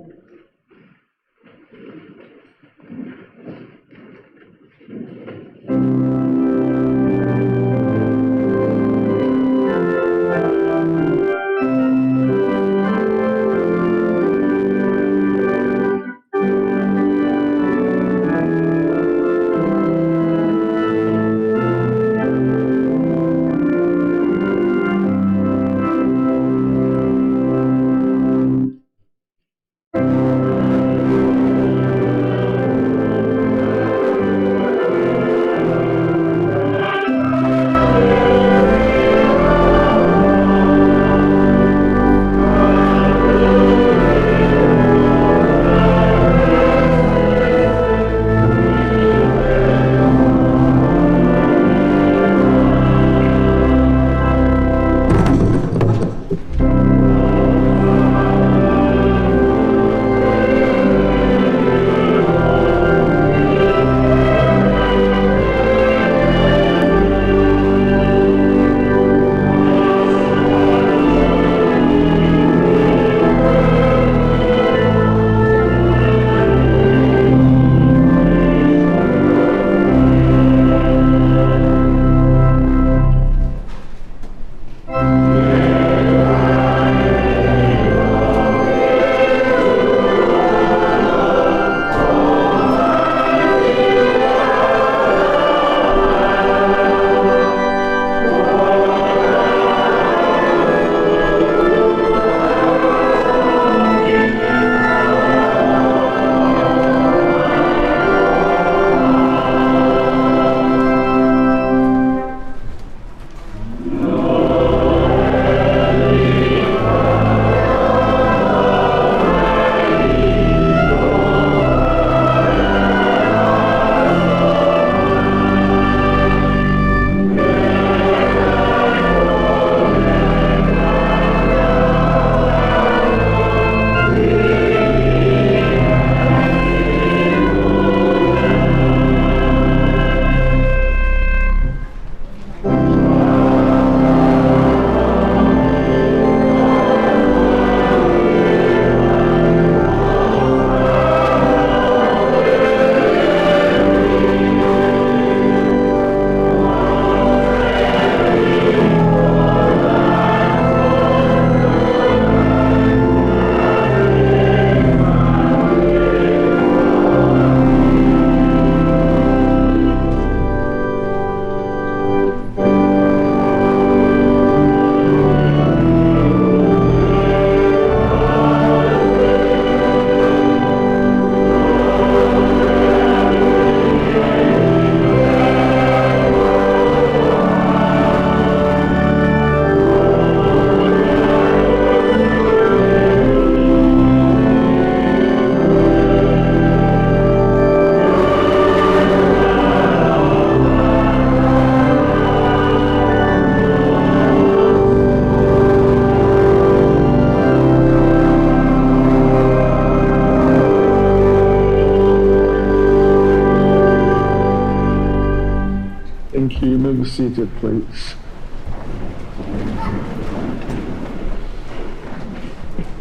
seated, please.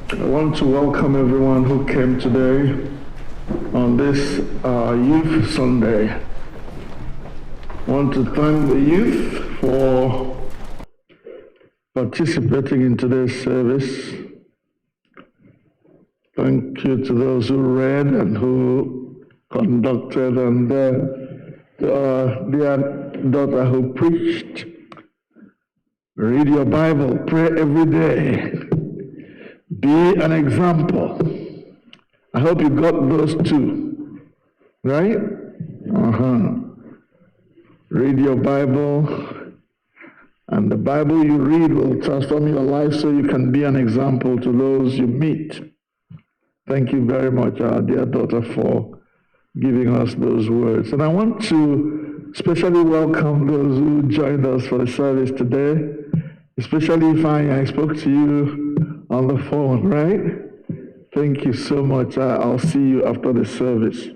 I want to welcome everyone who came today on this Youth Sunday. I want to thank the youth for participating in today's service. Thank you to those who read and who conducted, and dear daughter who preached. Read your Bible, pray every day. Be an example. I hope you got those two, right? Read your Bible, and the Bible you read will transform your life so you can be an example to those you meet. Thank you very much, our dear daughter, for giving us those words. And I want to especially welcome those who joined us for the service today, especially if I spoke to you on the phone, right? Thank you so much. I'll see you after the service.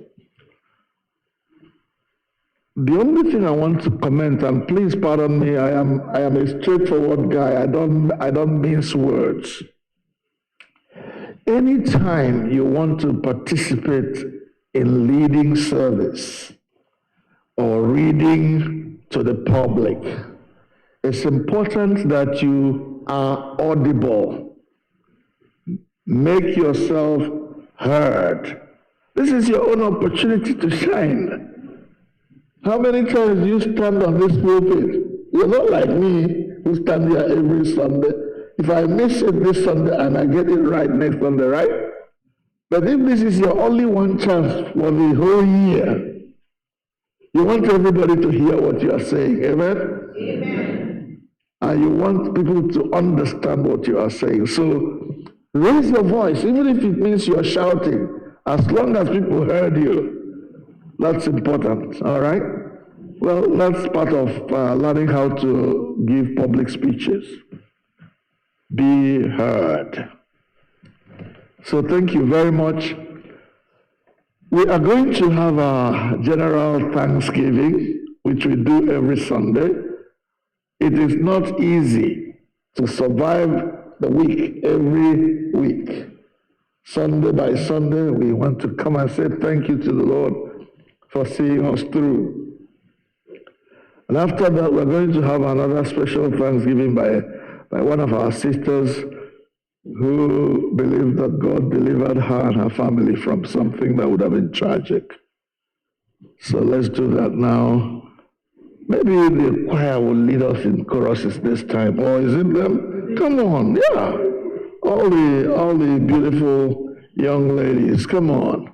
The only thing I want to comment, and please pardon me, I am a straightforward guy. I don't mince words. Anytime you want to participate in leading service or reading to the public, it's important that you are audible. Make yourself heard. This is your own opportunity to shine. How many times do you stand on this pulpit? You're not like me who stand here every Sunday. If I miss it this Sunday and I get it right next Sunday, right? But if this is your only one chance for the whole year, you want everybody to hear what you are saying, amen? Amen. And you want people to understand what you are saying. So raise your voice, even if it means you're shouting, as long as people heard you. That's important, all right? Well, that's part of learning how to give public speeches. Be heard. So thank you very much. We are going to have a general Thanksgiving, which we do every Sunday. It is not easy to survive the week every week. Sunday by Sunday, we want to come and say thank you to the Lord for seeing us through. And after that, we're going to have another special Thanksgiving by one of our sisters who believed that God delivered her and her family from something that would have been tragic. So let's do that now. Maybe the choir will lead us in choruses this time, or is it them? Come on, yeah. All the beautiful young ladies, come on.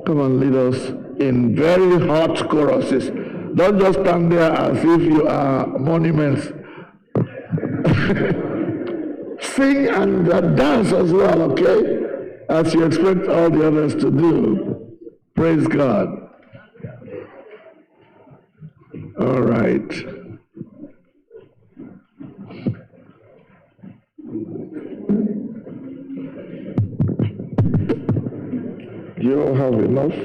Come on, lead us in very hot choruses. Don't just stand there as if you are monuments. Sing and dance as well, okay? As you expect all the others to do. Praise God. All right. Do you all have enough?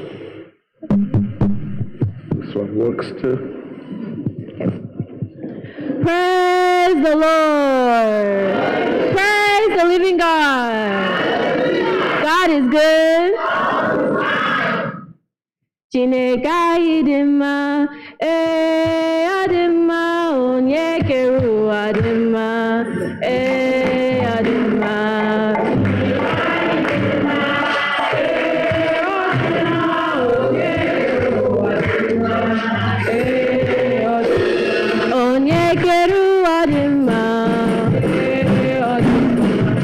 This one works too. Praise the Lord. Praise the living God. God is good. Chineke anyị dị mma, ọ dị mma, onye kere ụwa dị mma, ọ dị mma. Onye kere ụwa dị mma,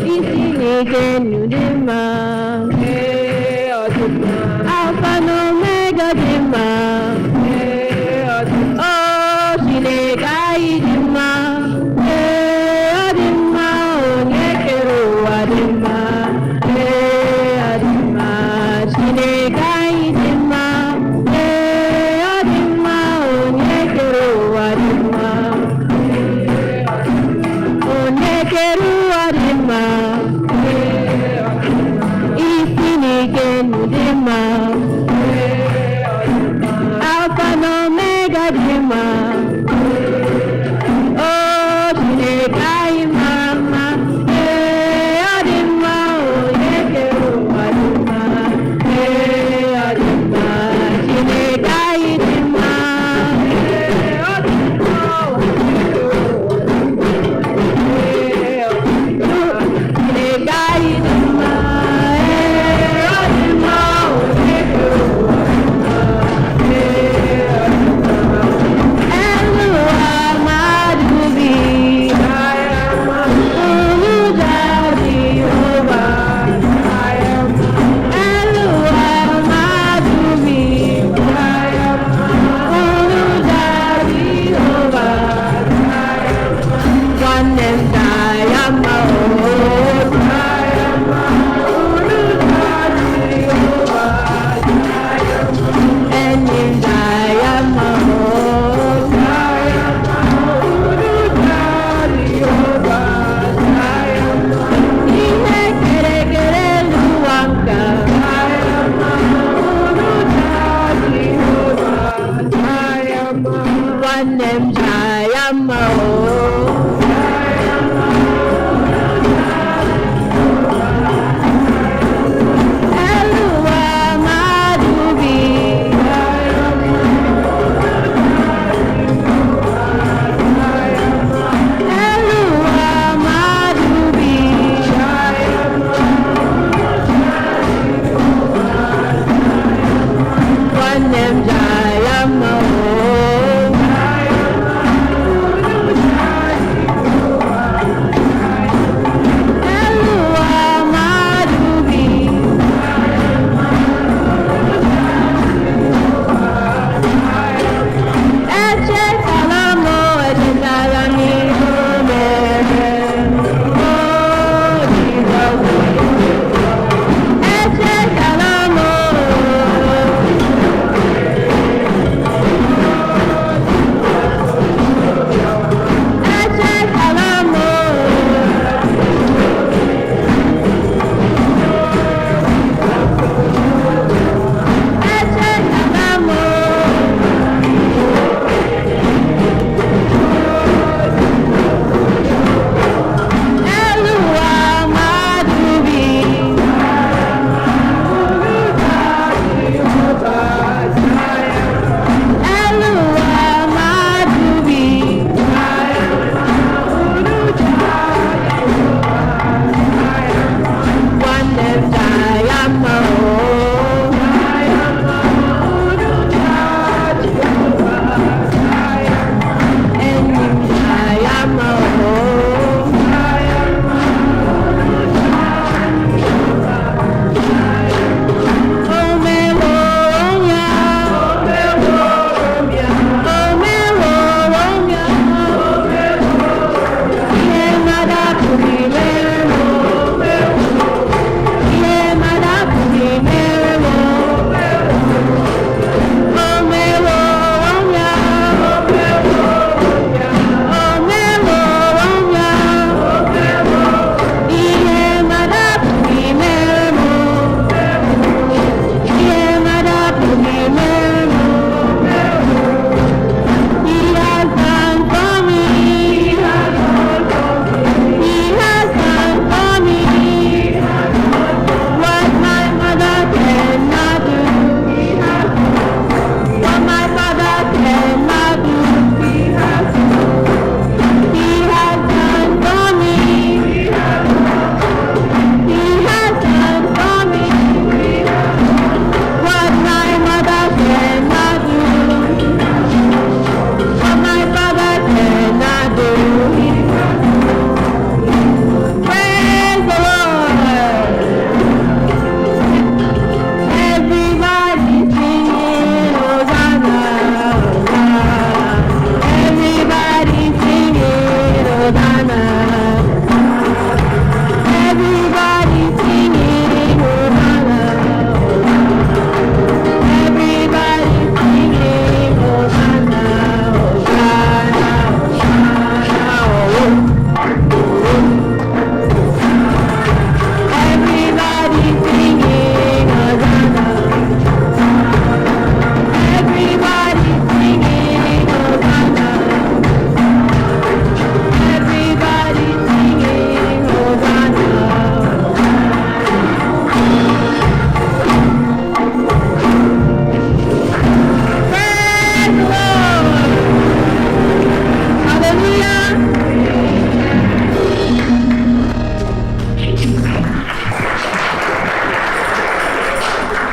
isi n'ike nnu dị mma, Alpha na Omega dị mma, o Chineke anyị dị mma, ọ dị mma, onye kere ụwa dị mma, ọ dị mma, Chineke anyị dị mma, ọ dị mma, onye kere ụwa dị mma, onye kere ụwa dị mma, isi n'ike nnu dị mma, Alpha na Omega dị mma,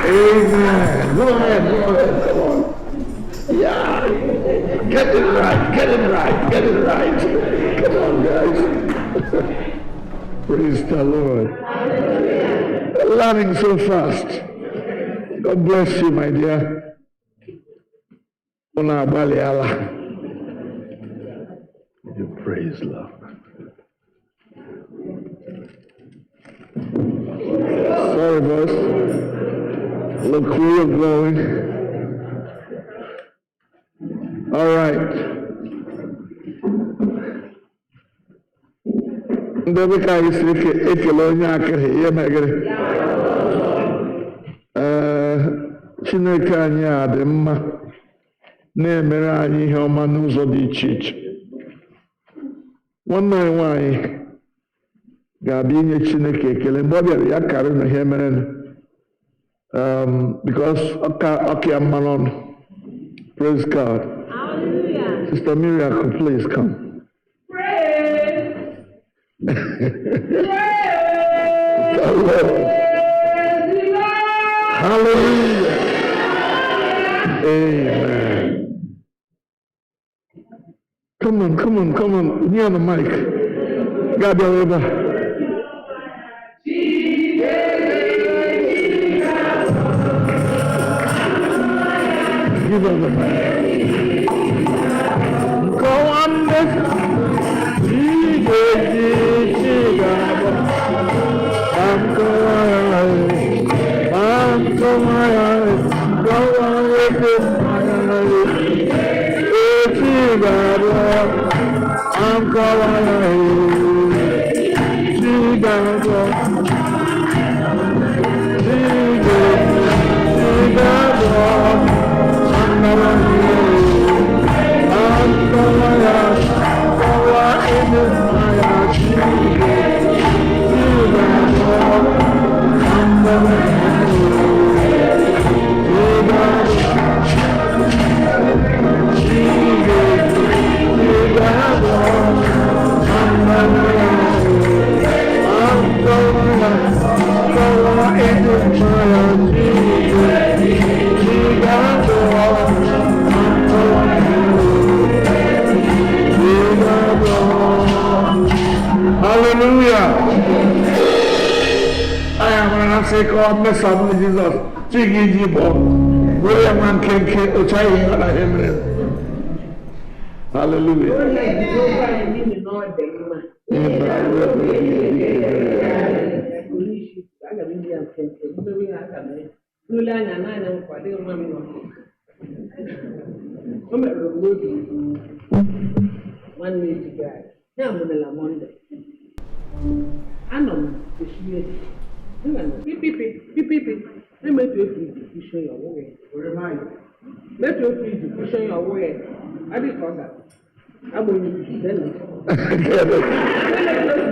Amen. Go ahead, come on. Yeah. Get it right. Come on, guys. Praise the Lord. Learning so fast. God bless you, my dear. Una baliala. You praise Lord. Sorry, boss. Look where you're going. All right. Ndebe ka isi ekele onye akịrị ihe megịrị. Chineke anyị a dị mma na-emere anyị ihe ọma n'ụzọ dị iche iche. Nwanne anyị nwanyị ga-abịa inye Chineke ekele mgbe ọ bịara ya karị na ihe mere because ọka mma n'ọnụ. Praise God. Hallelujah. Sister Miracle, please come. Praise. Hallelujah. Amen. Come on. You're on the mic. God over. Give her the mic. Go on, Hallelujah. I am going to say, God, bless us, Jesus. Hallelujah.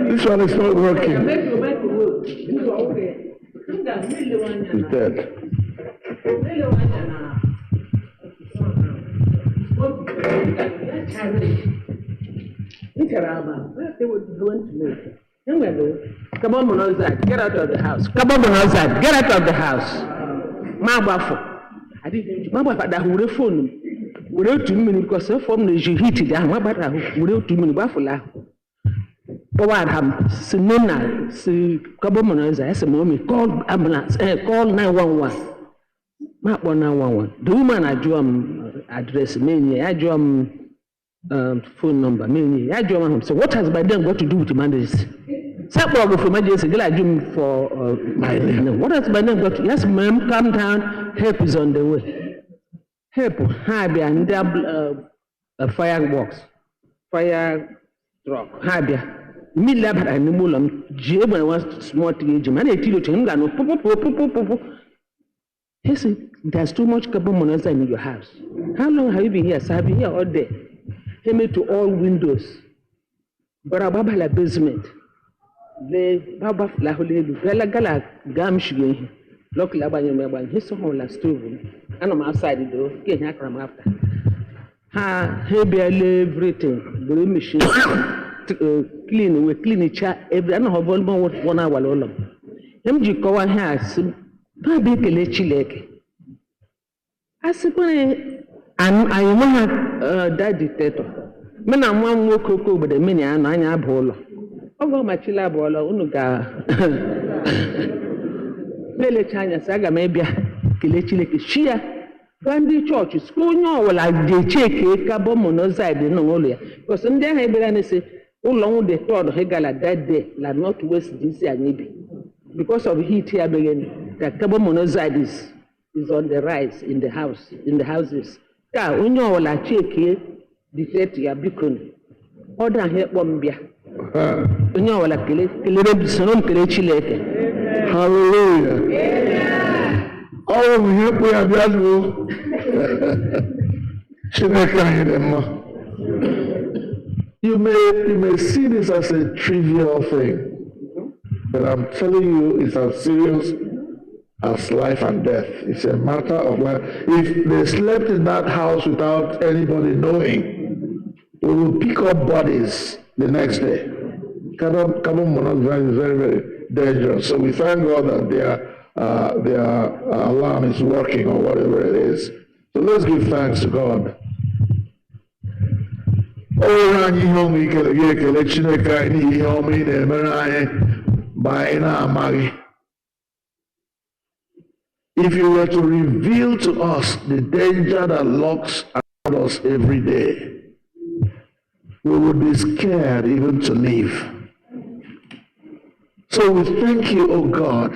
This one is not working. It's dead. Come on, outside. Get out of the house. Come on, outside. Get out of the house. Mabafo. I didn't. Mabafo that who phone. Without 2 minutes, because so from the heat down. Mabafo without 2 minutes. Bafula. What happened? Sinona. See, come on, outside. Say, mommy, call ambulance. Call 911. Not 911. The woman I drew address me. I drew phone number. I join him. So what has by then got to do with emergency? Support for emergency. Get a gym for my name. What has by then got to? Yes, ma'am, calm down. Help is on the way. Help. Habia and fireworks, fire truck. Habia. Me lab and the mulam. Jeb and was small teenage man. I tell you to him. He said, there's too much carbon monoxide in your house. How long have you been here? So I've been here all day. He made to all windows. But Baba la basement. Le Baba la hole Bella Gala Gam Shiggy. Lock Laban, his whole last stove. And I'm outside the door. Get Yakram after. Ha, he barely everything. The machine clean, we clean each other every and have almost 1 hour long. MG Kowa has. Baby Kelechileke. I suppose I want that dictator. Men are one more cocoa, but the many are 9 abua. Over my chilla bola, Unuga. Lele China Saga maybe Kelechileke. Shia, when the church is going on, like they check a carbon monoxide in Mongolia. Because in there, I say, how long they thought Hegala that day, like not waste this year, maybe. Because of heat here again, the carbon monoxide is on the rise in the houses. Ka onye ola cheke detect ya bikon. Order here bombia. Onye ola kele sonom kele chileke. Hallelujah. Oh, we help we have you. You may see this as a trivial thing. But I'm telling you, it's as serious as life and death. It's a matter of life. If they slept in that house without anybody knowing, we will pick up bodies the next day. Carbon monoxide is very, very dangerous. So we thank God that their alarm is working or whatever it is. So let's give thanks to God. If you were to reveal to us the danger that lurks around us every day, we would be scared even to live. So we thank you, oh God,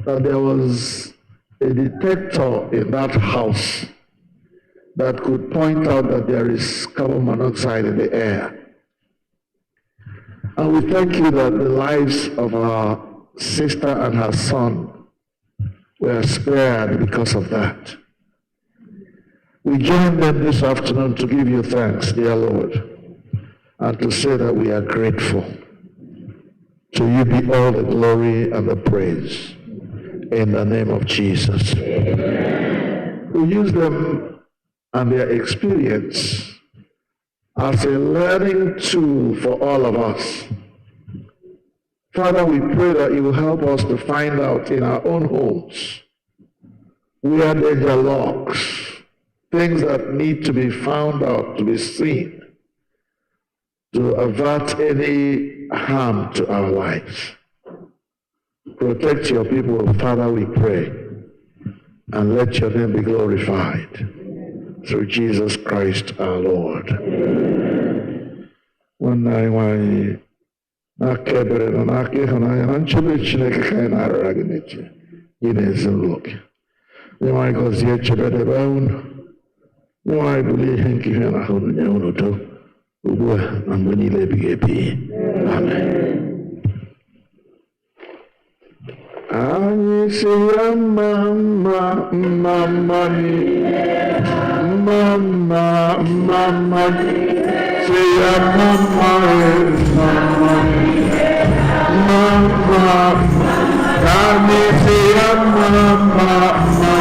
that there was a detector in that house that could point out that there is carbon monoxide in the air. And we thank you that the lives of our sister and her son were spared because of that. We join them this afternoon to give you thanks, dear Lord, and to say that we are grateful. To you be all the glory and the praise. In the name of Jesus. We use them and their experience as a learning tool for all of us. Father, we pray that you will help us to find out in our own homes where danger lurks, things that need to be found out, to be seen, to avert any harm to our lives. Protect your people, Father, we pray, and let your name be glorified. Through Jesus Christ our Lord. When I akebere na n'aka ịhụnanya na nchebe Chineke ka anyị na-arịọ gị n'echi gị n'ezinụlọ gị. Onye nwanyị gọzie chebedebe unu. Onye nwanyị bulie ihe nke ihe na ahụ nye unu udo ugbu a na mgbe niile ebighị ebi. Amen. Anyị si ya mma mma mma mma mma mma mma mma si ya mma mma mma mma mma anyị si ya mma mma mma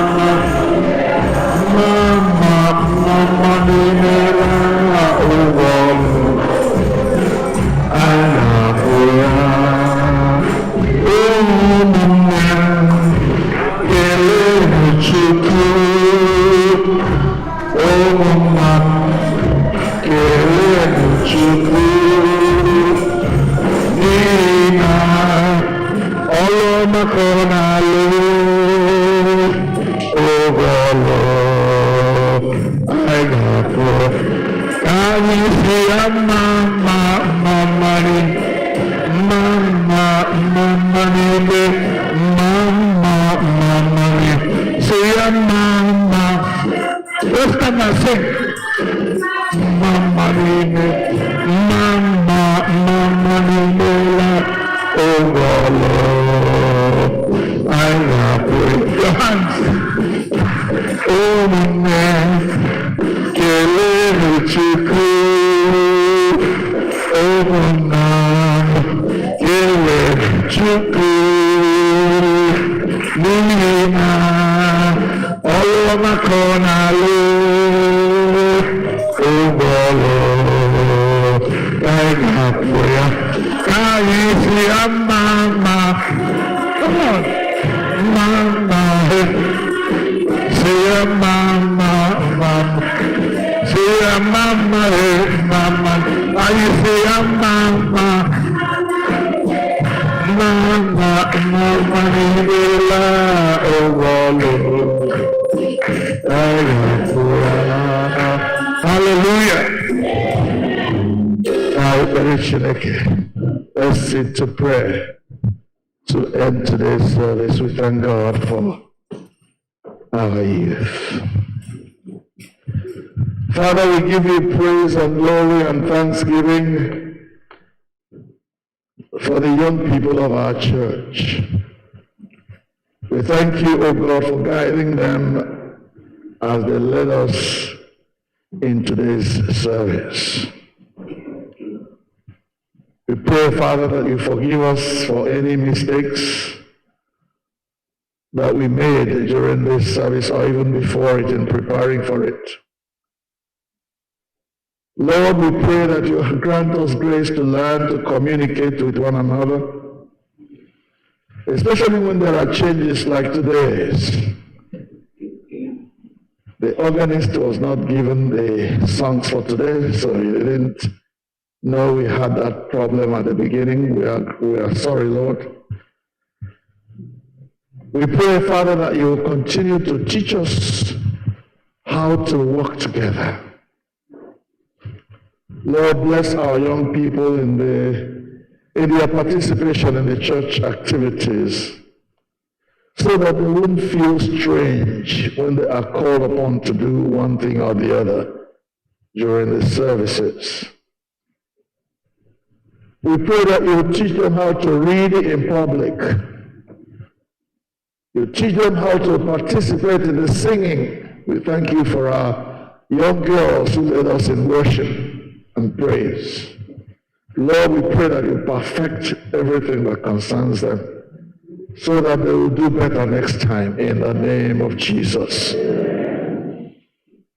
mma mma mma n'ime ha ụgwọ anyị na-abụ ya. Okwuchukwu Your hands. Let's sit to pray to end today's service. We thank God for our youth. Father, we give you praise and glory and thanksgiving for the young people of our church. We thank you, O God, for guiding them as they led us in today's service. We pray, Father, that you forgive us for any mistakes that we made during this service or even before it in preparing for it. Lord, we pray that you grant us grace to learn to communicate with one another, especially when there are changes like today's. The organist was not given the songs for today, so he didn't know we had that problem at the beginning. We are sorry, Lord. We pray, Father, that you will continue to teach us how to work together. Lord, bless our young people in their participation in the church activities, so that they won't feel strange when they are called upon to do one thing or the other during the services. We pray that you will teach them how to read in public. You teach them how to participate in the singing. We thank you for our young girls who led us in worship and praise. Lord, we pray that you perfect everything that concerns them, so that they will do better next time, in the name of Jesus.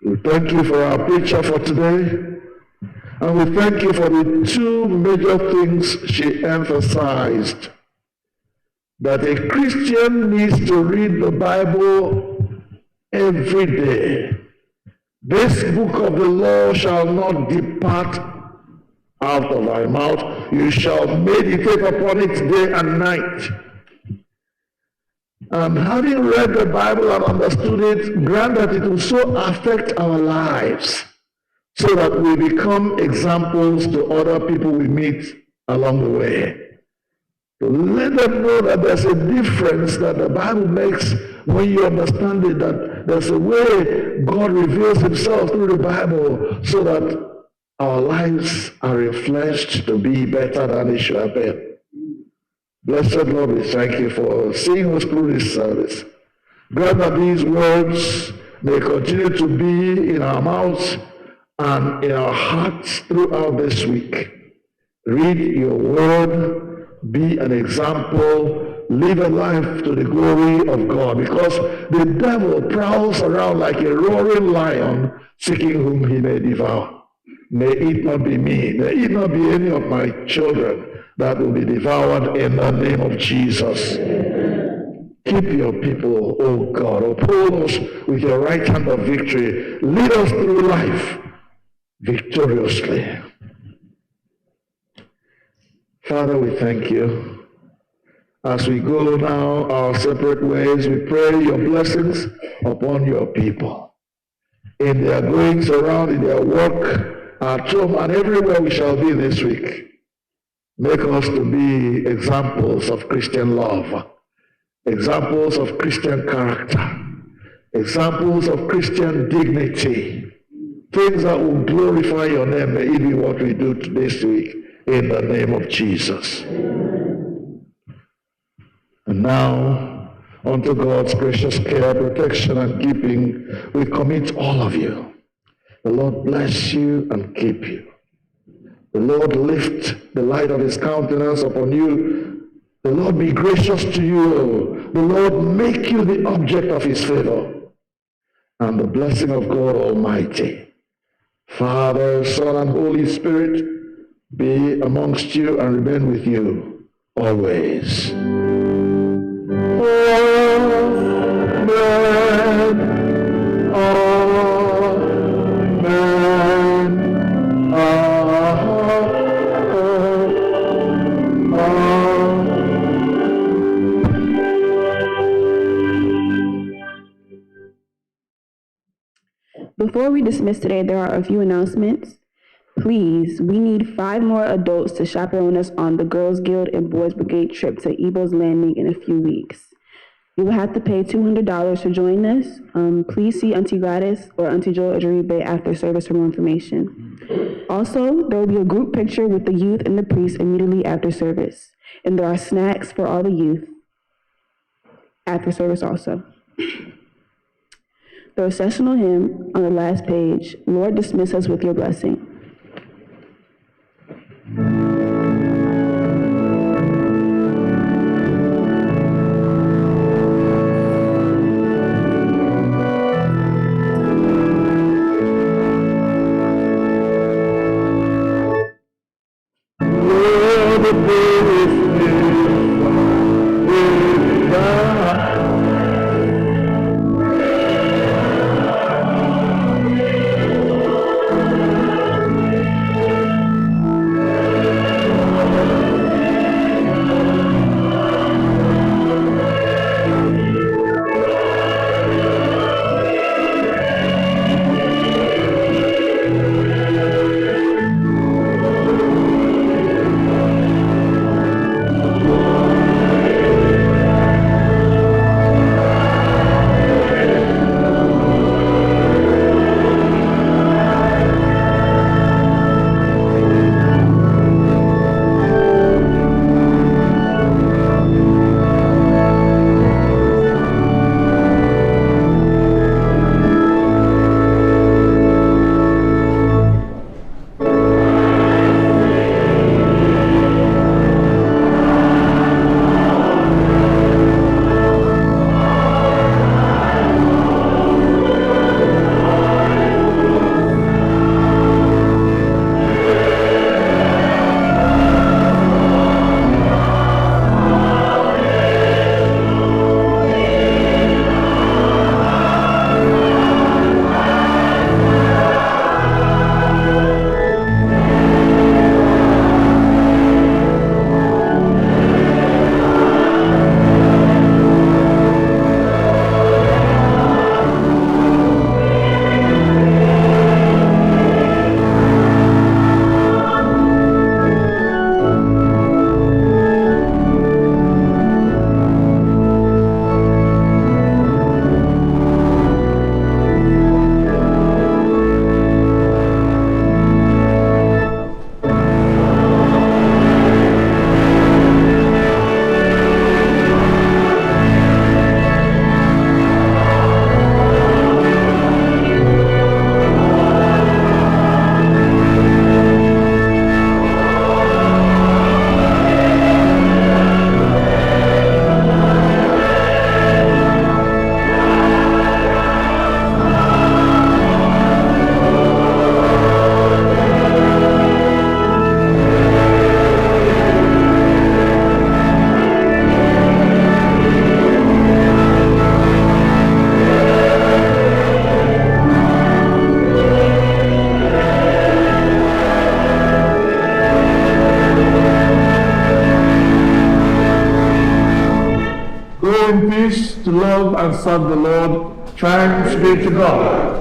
We thank you for our preacher for today, and we thank you for the two major things she emphasized: that a Christian needs to read the Bible every day. This book of the law shall not depart out of thy mouth. You shall meditate upon it day and night. And having read the Bible and understood it, grant that it will so affect our lives, so that we become examples to other people we meet along the way. To let them know that there's a difference that the Bible makes when you understand it, that there's a way God reveals himself through the Bible, so that our lives are refreshed to be better than they should have been. Blessed Lord, we thank you for seeing us through this service. Grant that these words may continue to be in our mouths and in our hearts throughout this week. Read your word, be an example, live a life to the glory of God, because the devil prowls around like a roaring lion, seeking whom he may devour. May it not be me, may it not be any of my children that will be devoured, in the name of Jesus. Keep your people, oh God, uphold us with your right hand of victory. Lead us through life victoriously. Father, we thank you. As we go now our separate ways, we pray your blessings upon your people. In their goings around, in their work, at home, and everywhere we shall be this week. Make us to be examples of Christian love, examples of Christian character, examples of Christian dignity, things that will glorify your name. May it be what we do this week, in the name of Jesus. And now, unto God's gracious care, protection, and keeping, we commit all of you. The Lord bless you and keep you. The Lord lift the light of his countenance upon you. The Lord be gracious to you. The Lord make you the object of his favor. And the blessing of God Almighty, Father, Son, and Holy Spirit, be amongst you and remain with you always. Amen. Amen. Before we dismiss today, there are a few announcements. Please, we need 5 more adults to chaperone us on the Girls Guild and Boys Brigade trip to Igbo's Landing in a few weeks. You will have to pay $200 to join us. Please see Auntie Gladys or Auntie Joel Ajaribe after service for more information. Also, there will be a group picture with the youth and the priest immediately after service. And there are snacks for all the youth after service also. The processional hymn on the last page, Lord, dismiss us with your blessing. in peace to love and serve the Lord. Thanks be to God.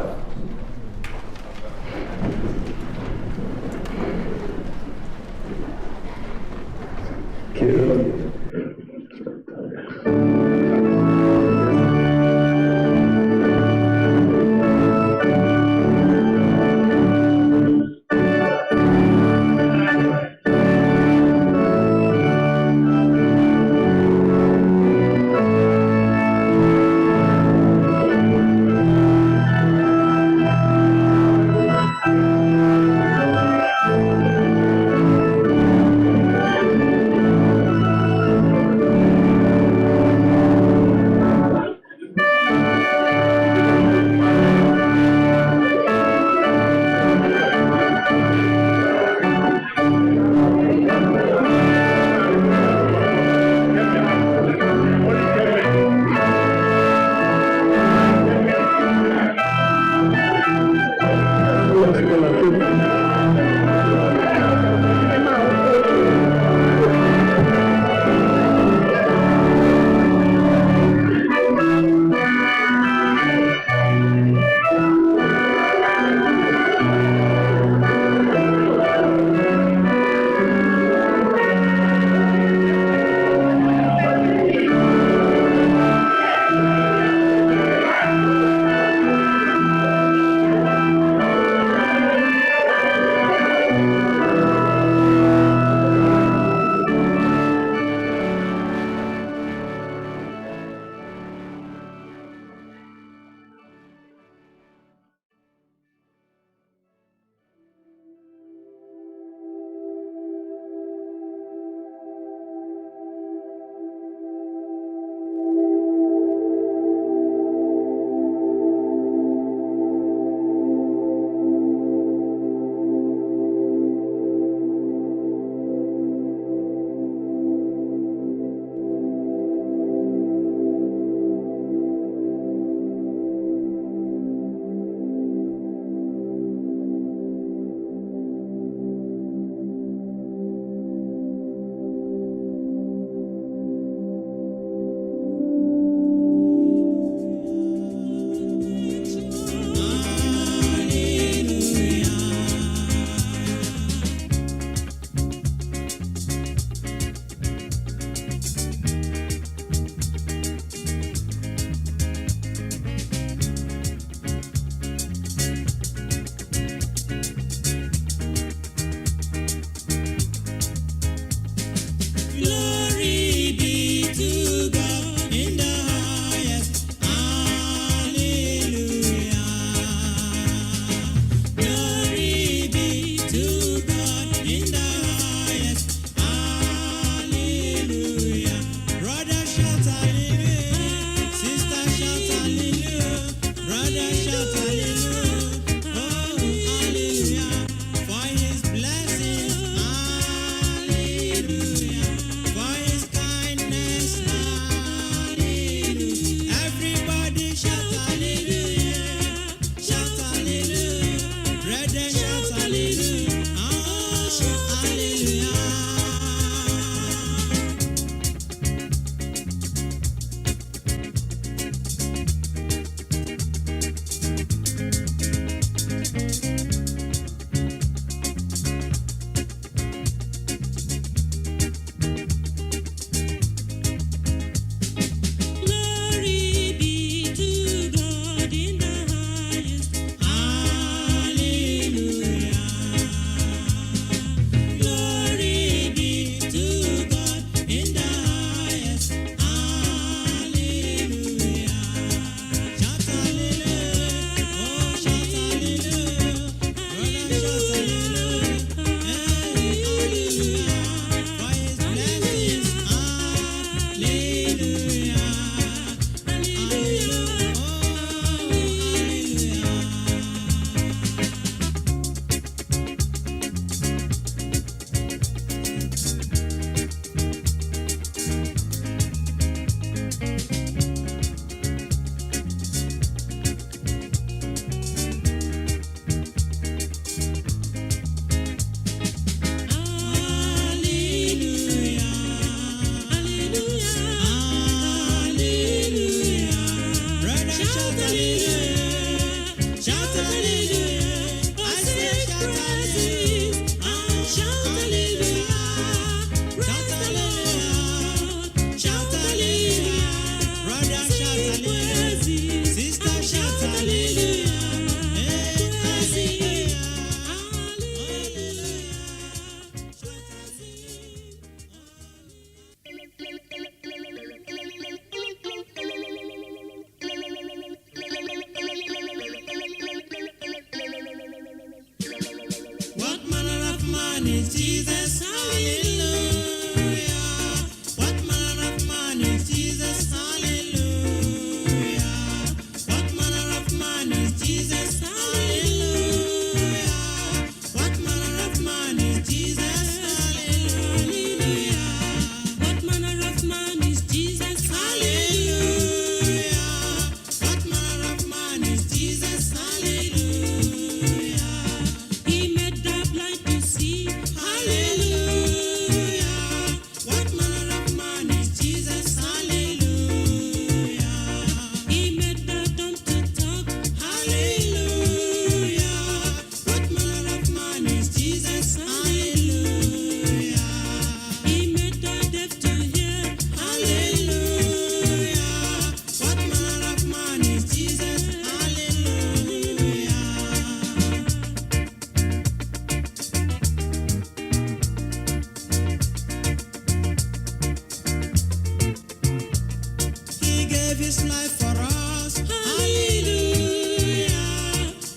his life for us. Hallelujah.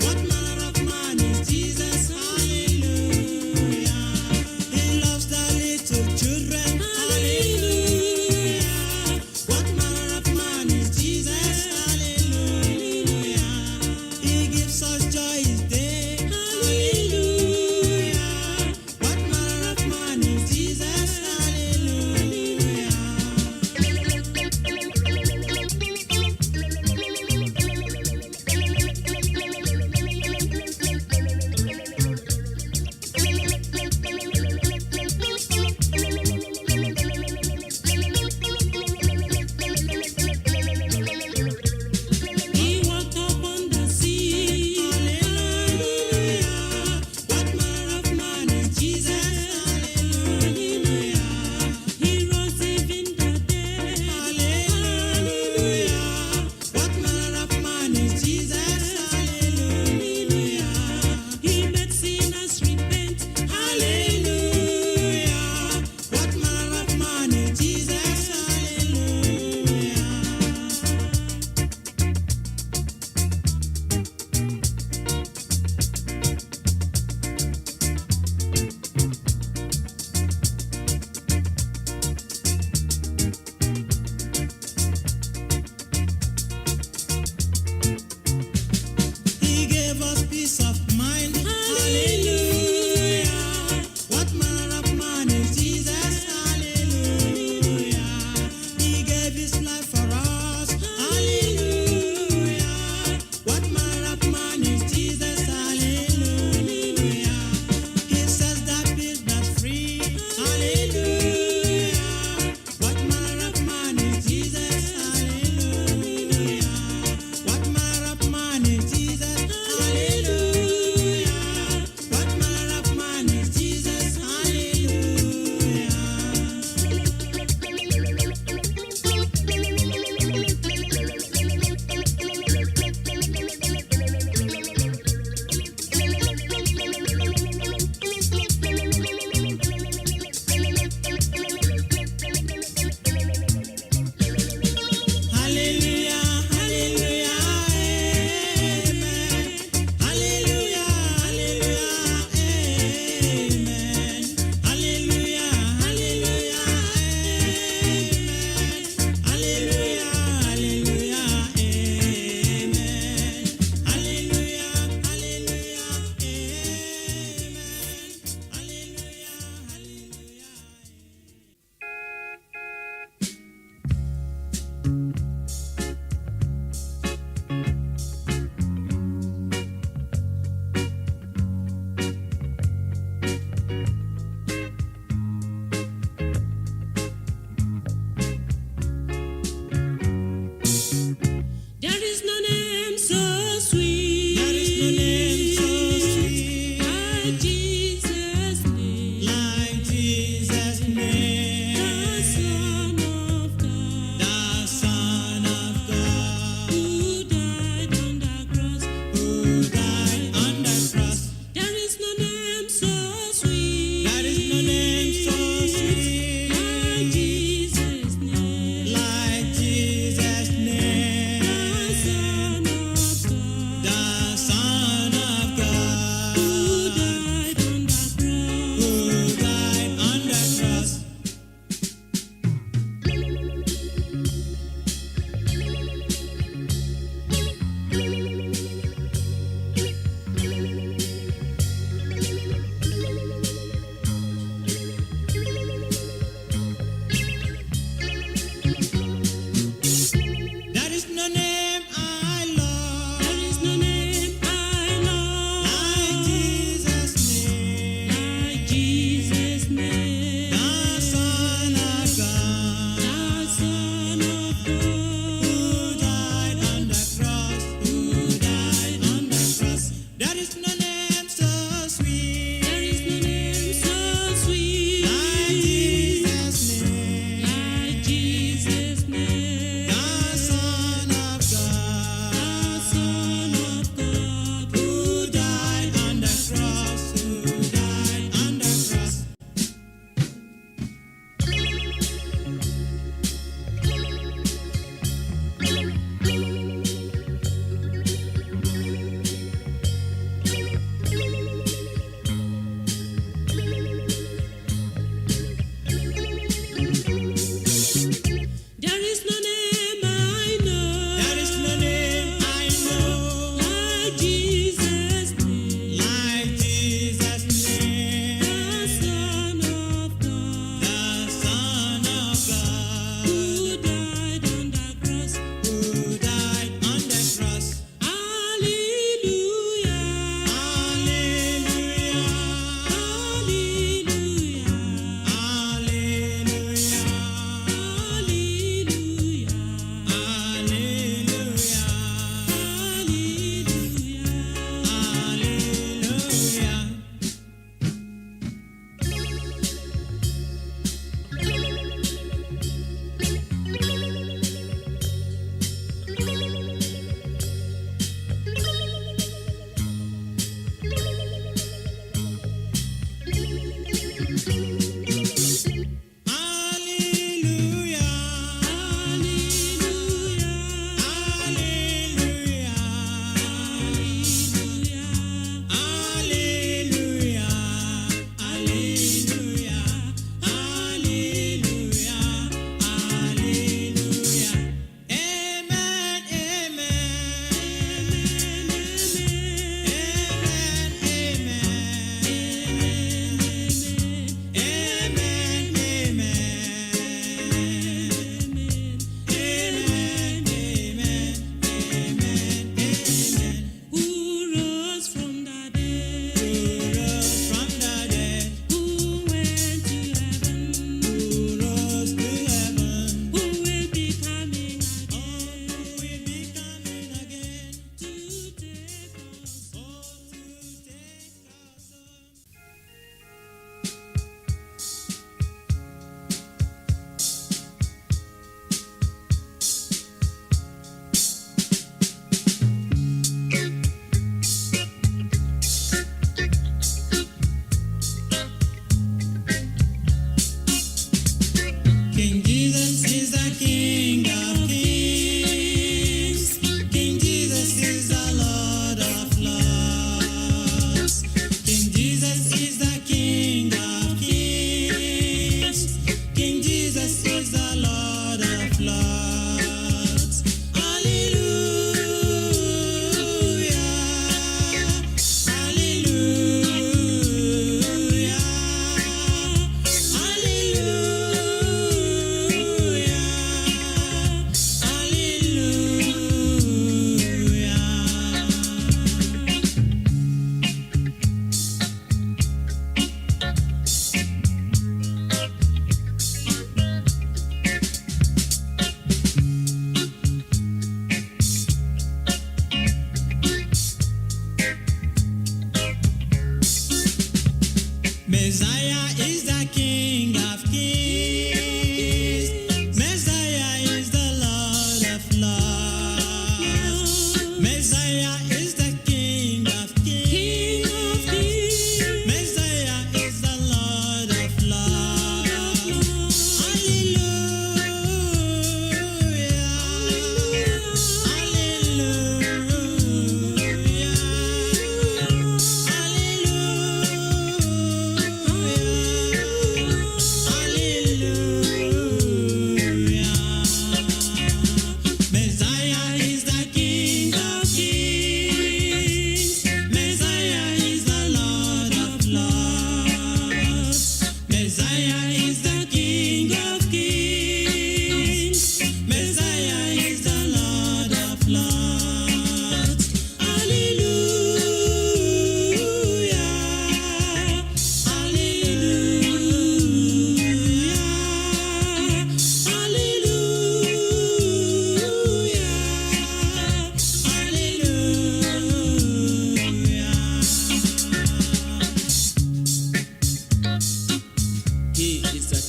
What manner of man is Jesus? Hallelujah. He loves the little children. Hallelujah. What manner of man is Jesus? Hallelujah. He gives us joy each day. Hallelujah. What manner of man is Jesus? Hallelujah.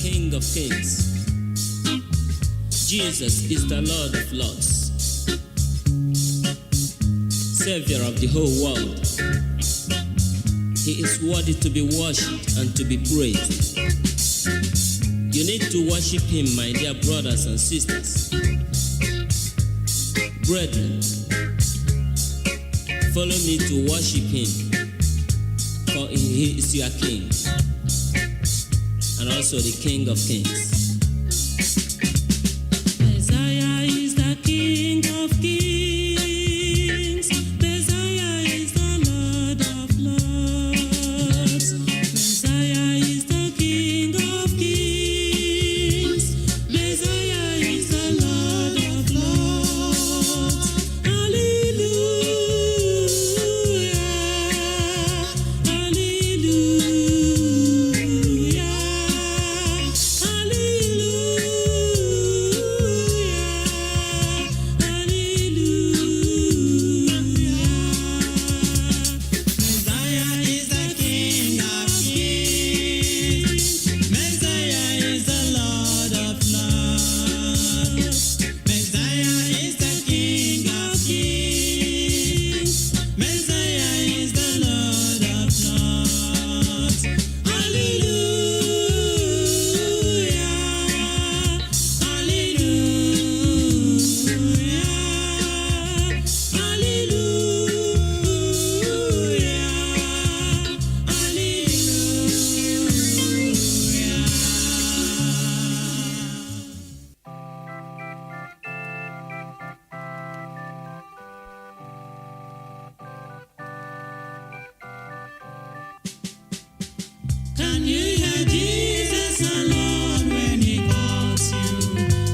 King of Kings. Jesus is the Lord of Lords, Savior of the whole world. He is worthy to be worshipped and to be praised. You need to worship Him, my dear brothers and sisters. Brethren, follow me to worship Him, for He is your King, and also the King of Kings. Messiah is the King of Kings. Messiah is the Lord of Lords. Messiah is the King of Kings. Messiah is the Lord of Lords. Hallelujah. Can you hear Jesus alone when He calls you?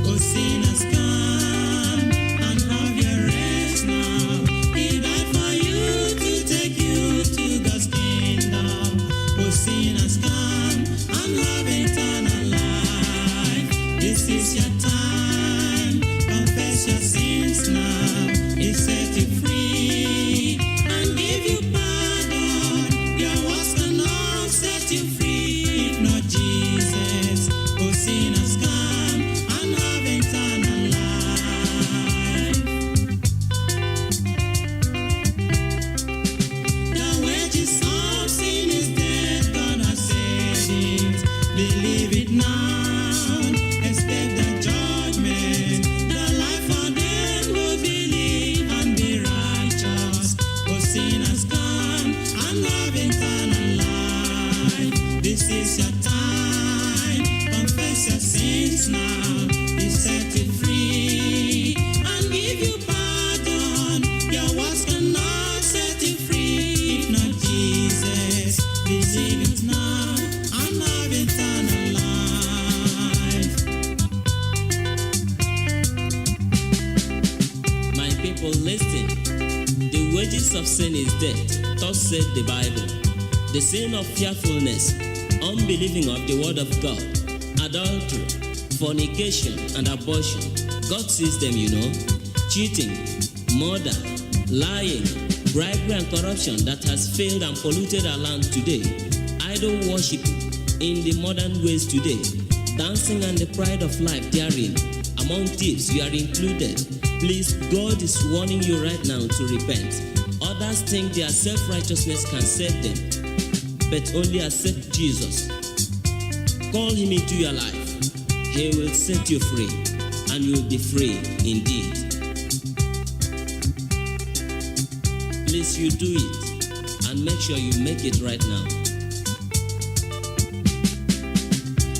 Oh, sinners, come and have your rest now. He died for you to take you to God's kingdom. Oh, sinners, come and have eternal life. This is your time. Confess your sins now. He set you free and give you pardon. Your words cannot set you free. If not Jesus, oh sinners, come and have eternal life. The wages of sin is death, God has said it. Believe it now, expect the judgment. The life for them who believe and be righteous. Oh sinners, come and have eternal life. This is your time, confess your sins now. He set you free and give you pardon. Your words cannot set you free. If not Jesus, believe it now and have eternal life. My people, listen. The wages of sin is death, thus said the Bible. The sin of fearfulness, unbelieving of the word of God, adultery, fornication, and abortion. God sees them, you know. Cheating, murder, lying, bribery, and corruption that has failed and polluted our land today. Idol worship in the modern ways today. Dancing and the pride of life therein. Among thieves, you are included. Please, God is warning you right now to repent. Others think their self-righteousness can save them, but only accept Jesus. Call Him into your life. He will set you free, and you will be free indeed. Please, you do it, and make sure you make it right now.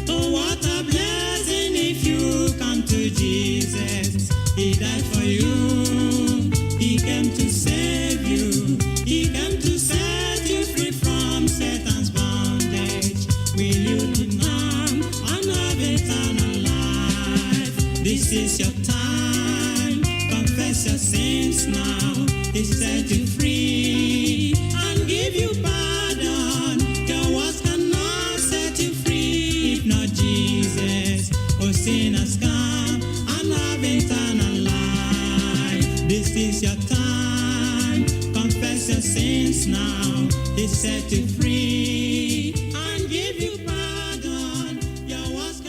Oh, what a blessing if you come to Jesus. He died for you. He came to save you. He came to set you free from Satan's bondage. Will you lean on and have eternal life? This is your time. Confess your sins now. He set you free and give you pardon. Your words cannot set you free. If not Jesus, oh sinners, come and have eternal life. This is your time. Confess your sins now. He set you free and give you pardon. Your words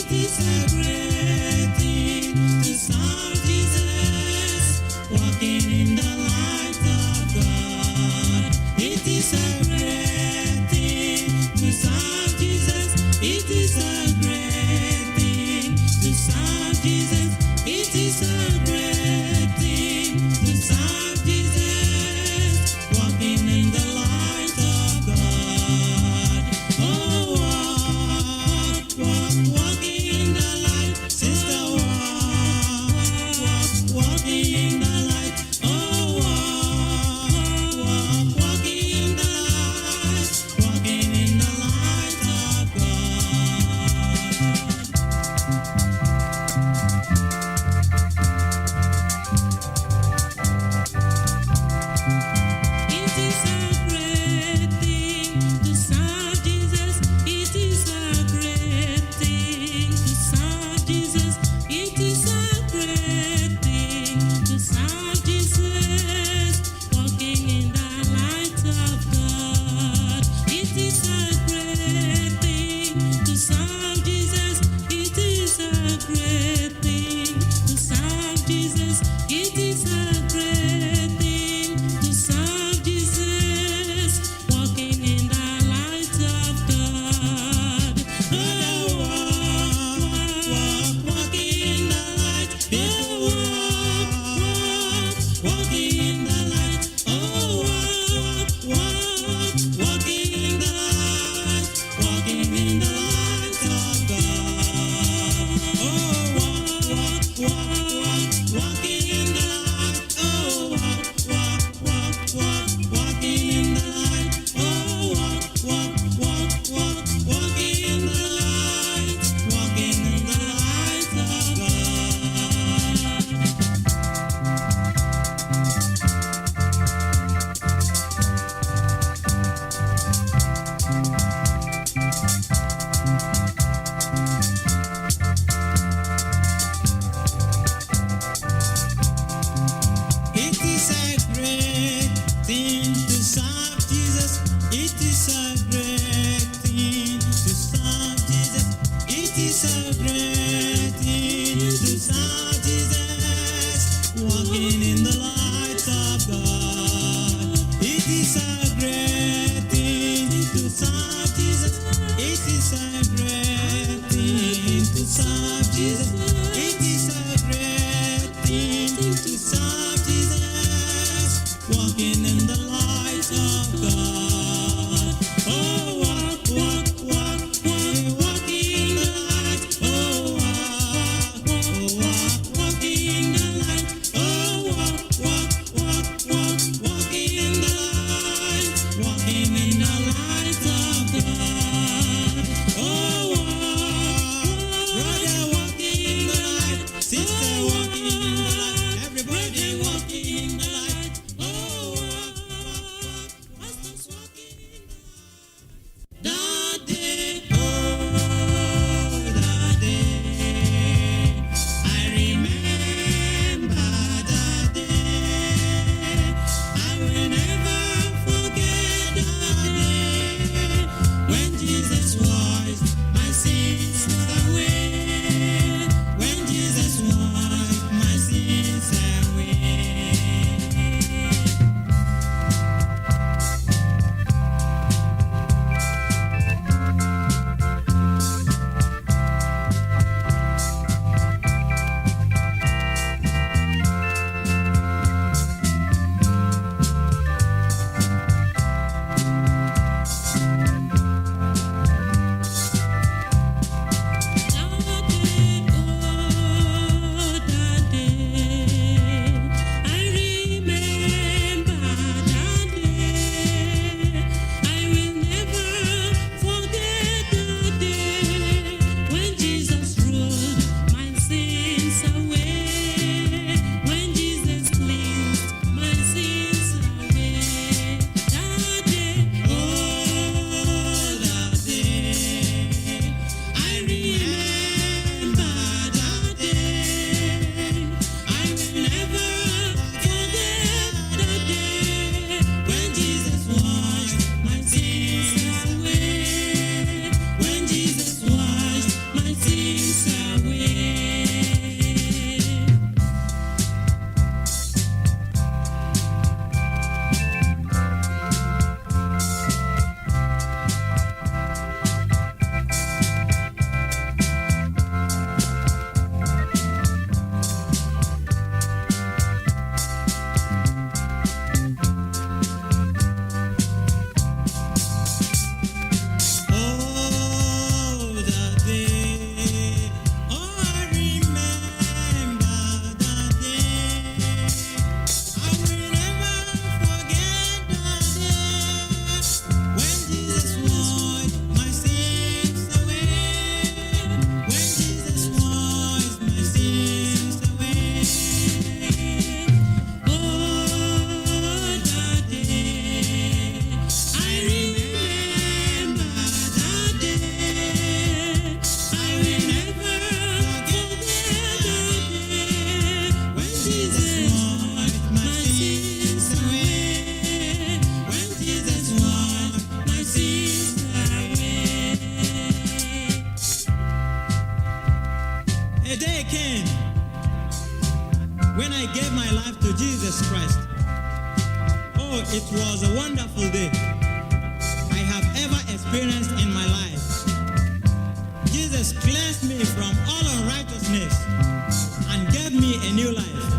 It is a great thing to serve Jesus, walking in the light of God. It is a great thing to serve Jesus. It is a great thing to serve Jesus. It is a great thing to serve Jesus, walking in the light of God. Oh, walking in the light, sister, walking in the light. Oh, walking in the light, walking in the light of God. It is a great thing to serve Jesus. It is a great thing to serve Jesus. It is a great thing to serve Jesus, walking in the light of God. It is a great thing to serve Jesus. It is a great thing to serve Jesus. It is a great thing to serve Jesus, walking in the light of God. Oh, walking in the light. Oh, walking in the light. Oh, walking in the light, walking in the light of God. Oh, walking in the light. Oh, walking in the light. Oh, walking in the light, walking in the light of God. It is a great thing to serve Jesus. It is a great thing to serve Jesus. It is a great thing to serve Jesus, walking in the light of God. It is a great thing to serve Jesus. It is a great thing to serve Jesus. It is a great thing to serve Jesus, walking in the light of God. Oh, walking in the light. Oh, walking in the light. Oh, walking in the light, walking in the light of God. Oh, brother, walking A day came when I gave my life to Jesus Christ. Oh, it was a wonderful day I have ever experienced in my life. Jesus cleansed me from all unrighteousness and gave me a new life.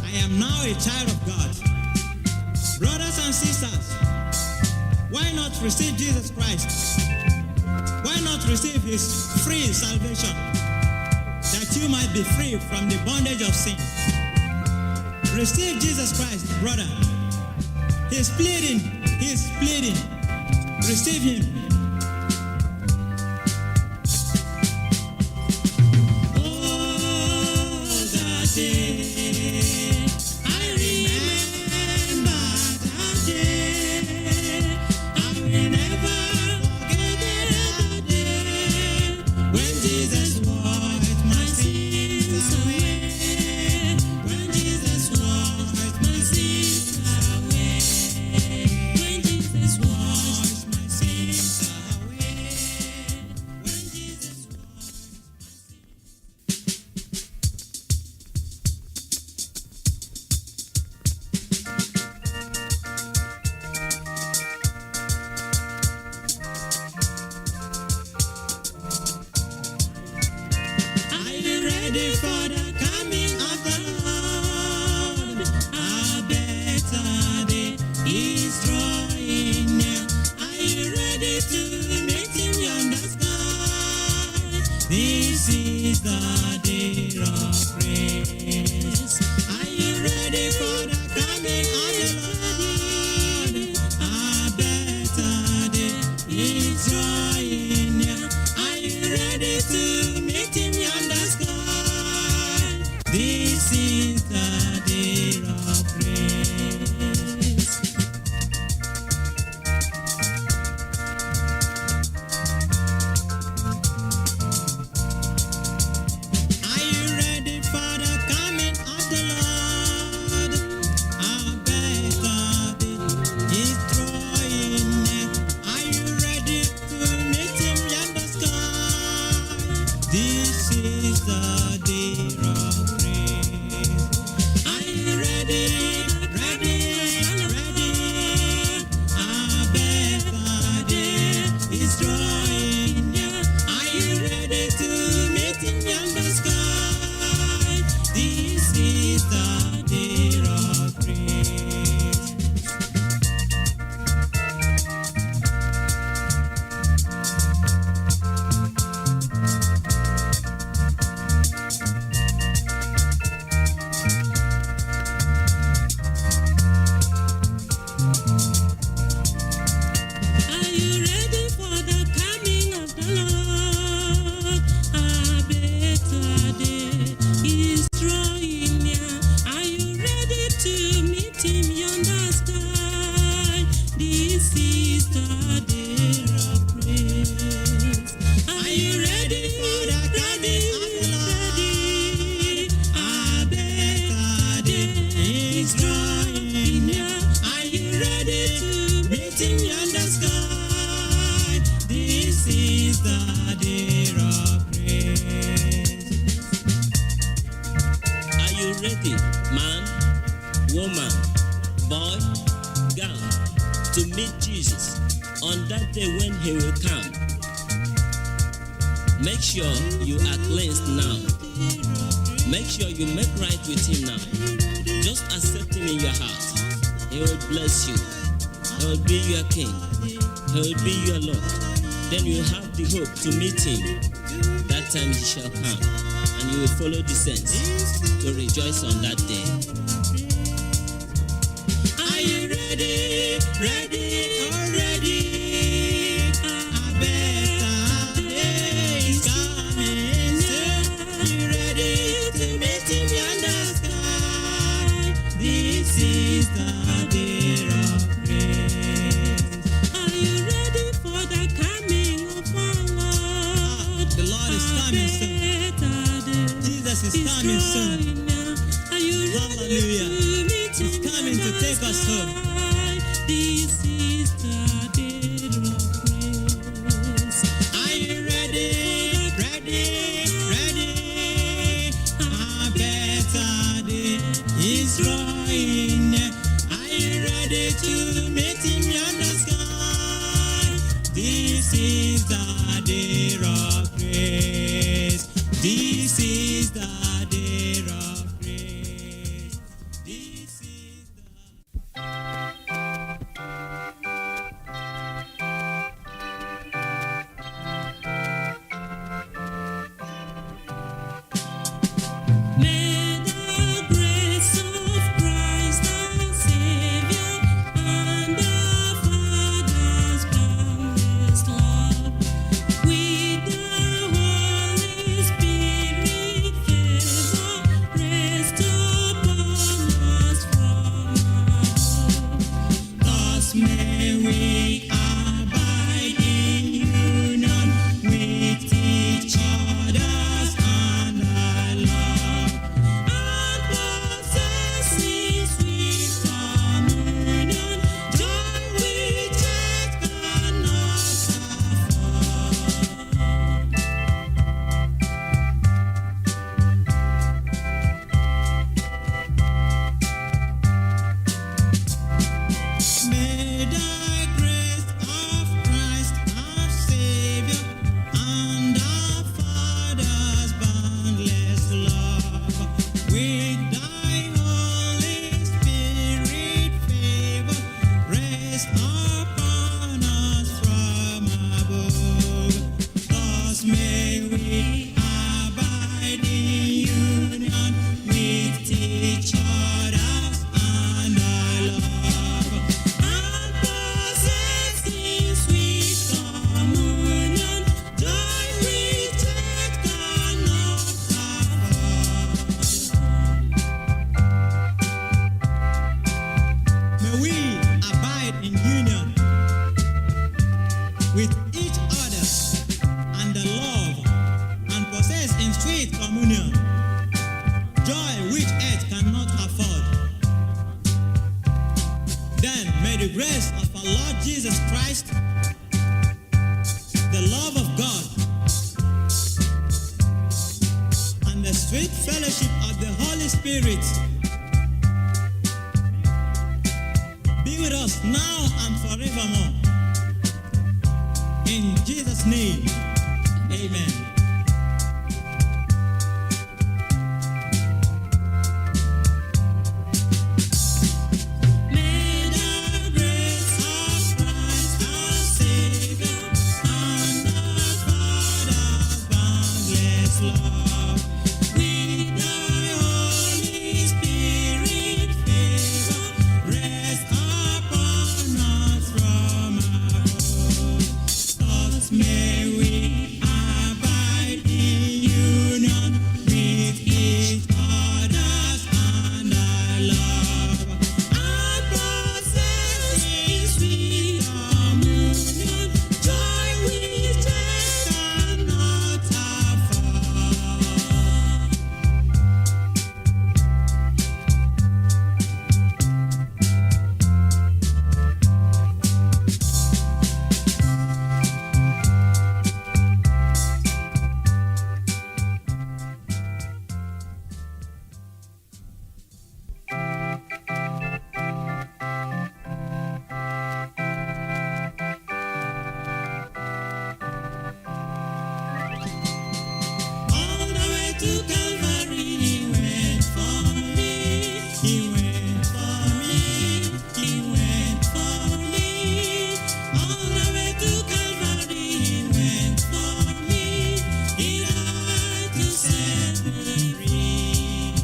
I am now a child of God. Brothers and sisters, why not receive Jesus Christ? Why not receive his free salvation, that you might be free from the bondage of sin? Receive Jesus Christ, brother. He's pleading. Receive him. Oh, that day, I remember that day. I will never forget that day when Jesus washed my sins away. When Jesus washed my sins away. When Jesus washed my sins away. When Jesus Are you ready for the coming of the Lord? A better day is drawing near. Are you ready to meet him yonder sky? This is the day of praise. Are you ready for the coming of the Lord? A better day is drawing near. Are you ready to meet him yonder sky? This is the day of praise. Are you ready for the coming of the Lord? A better day is drawing near. Are you ready to meet him yonder sky? This is the day of praise. Are you ready? A better day is drawing near. Are you ready to meet him yonder sky? This is the day of praise. Are you ready for the coming of the Lord? A better day is drawing near. Are you ready to meet him yonder sky? This is the day of praise. Are you ready for the coming of the Lord? A better day is drawing near. Are you ready to meet him yonder sky? This is the day of praise. Are you ready, man, woman, boy, girl, to meet Jesus on that day when he will come? Make sure you are cleansed now. Make sure you make right with him now. Just accept him in your heart. He will bless you. He will be your king. He will be your Lord. Then you have the hope to meet him. That time he shall come, and you will follow the saints to rejoice on that day. Are you ready? A better day is coming. Are you ready to meet him yonder sky? This is the day of praise. Are you ready for the coming of our Lord? The Lord is coming soon. Jesus is coming soon. Hallelujah. He's coming to take us home. This is the day of praise. Are you ready? This is the day of grace. This is May the grace of Christ our Savior and our Father's boundless love, with the Holy Spirit favor, rest upon us from above. Thus may we abide in union with each other and our love, and possessing sweet communion, joy which earth cannot afford. May the grace of Christ our Savior and our Father's boundless love, with thy Holy Spirit favor, rest upon us from above. Thus may we abide in union with each other and our love, and possessing sweet communion, joy which earth cannot afford. May we abide in union with each other and the love, and possess in sweet communion joy which earth cannot afford. Then may the grace of our Lord Jesus Christ, the love of God, and the sweet fellowship of the Holy Spirit be with us now and forevermore. In Jesus' name, amen. May the grace of Christ our Savior and our Father's boundless love, with thy Holy Spirit favor, rest upon us from above. Thus may we abide in union with each other and our love, and possessing sweet communion, joy which earth cannot afford. All the way to Calvary, he went for me. He went for me. He went for me. All the way to Calvary, he went for me. He died to set me free.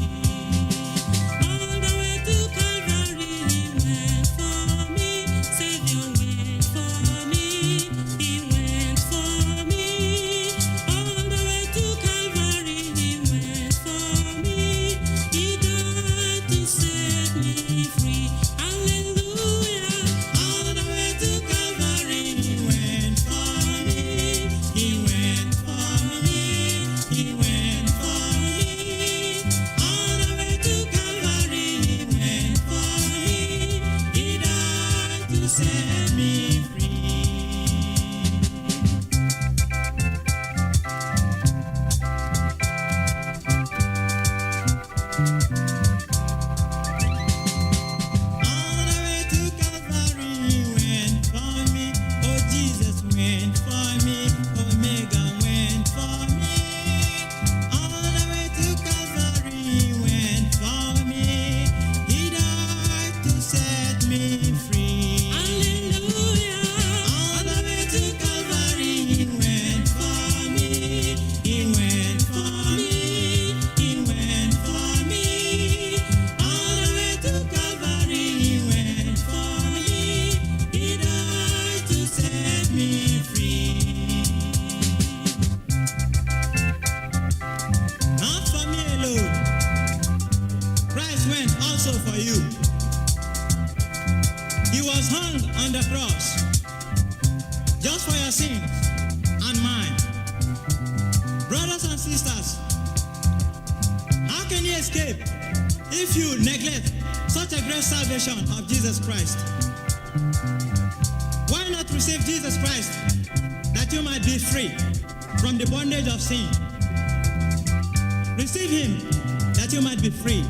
All the way to Calvary, he went for me. Savior went for me. He went for me. All the way to Calvary, he went escape if you neglect such a great salvation of Jesus Christ. Why not receive Jesus Christ that you might be free from the bondage of sin? Receive him that you might be free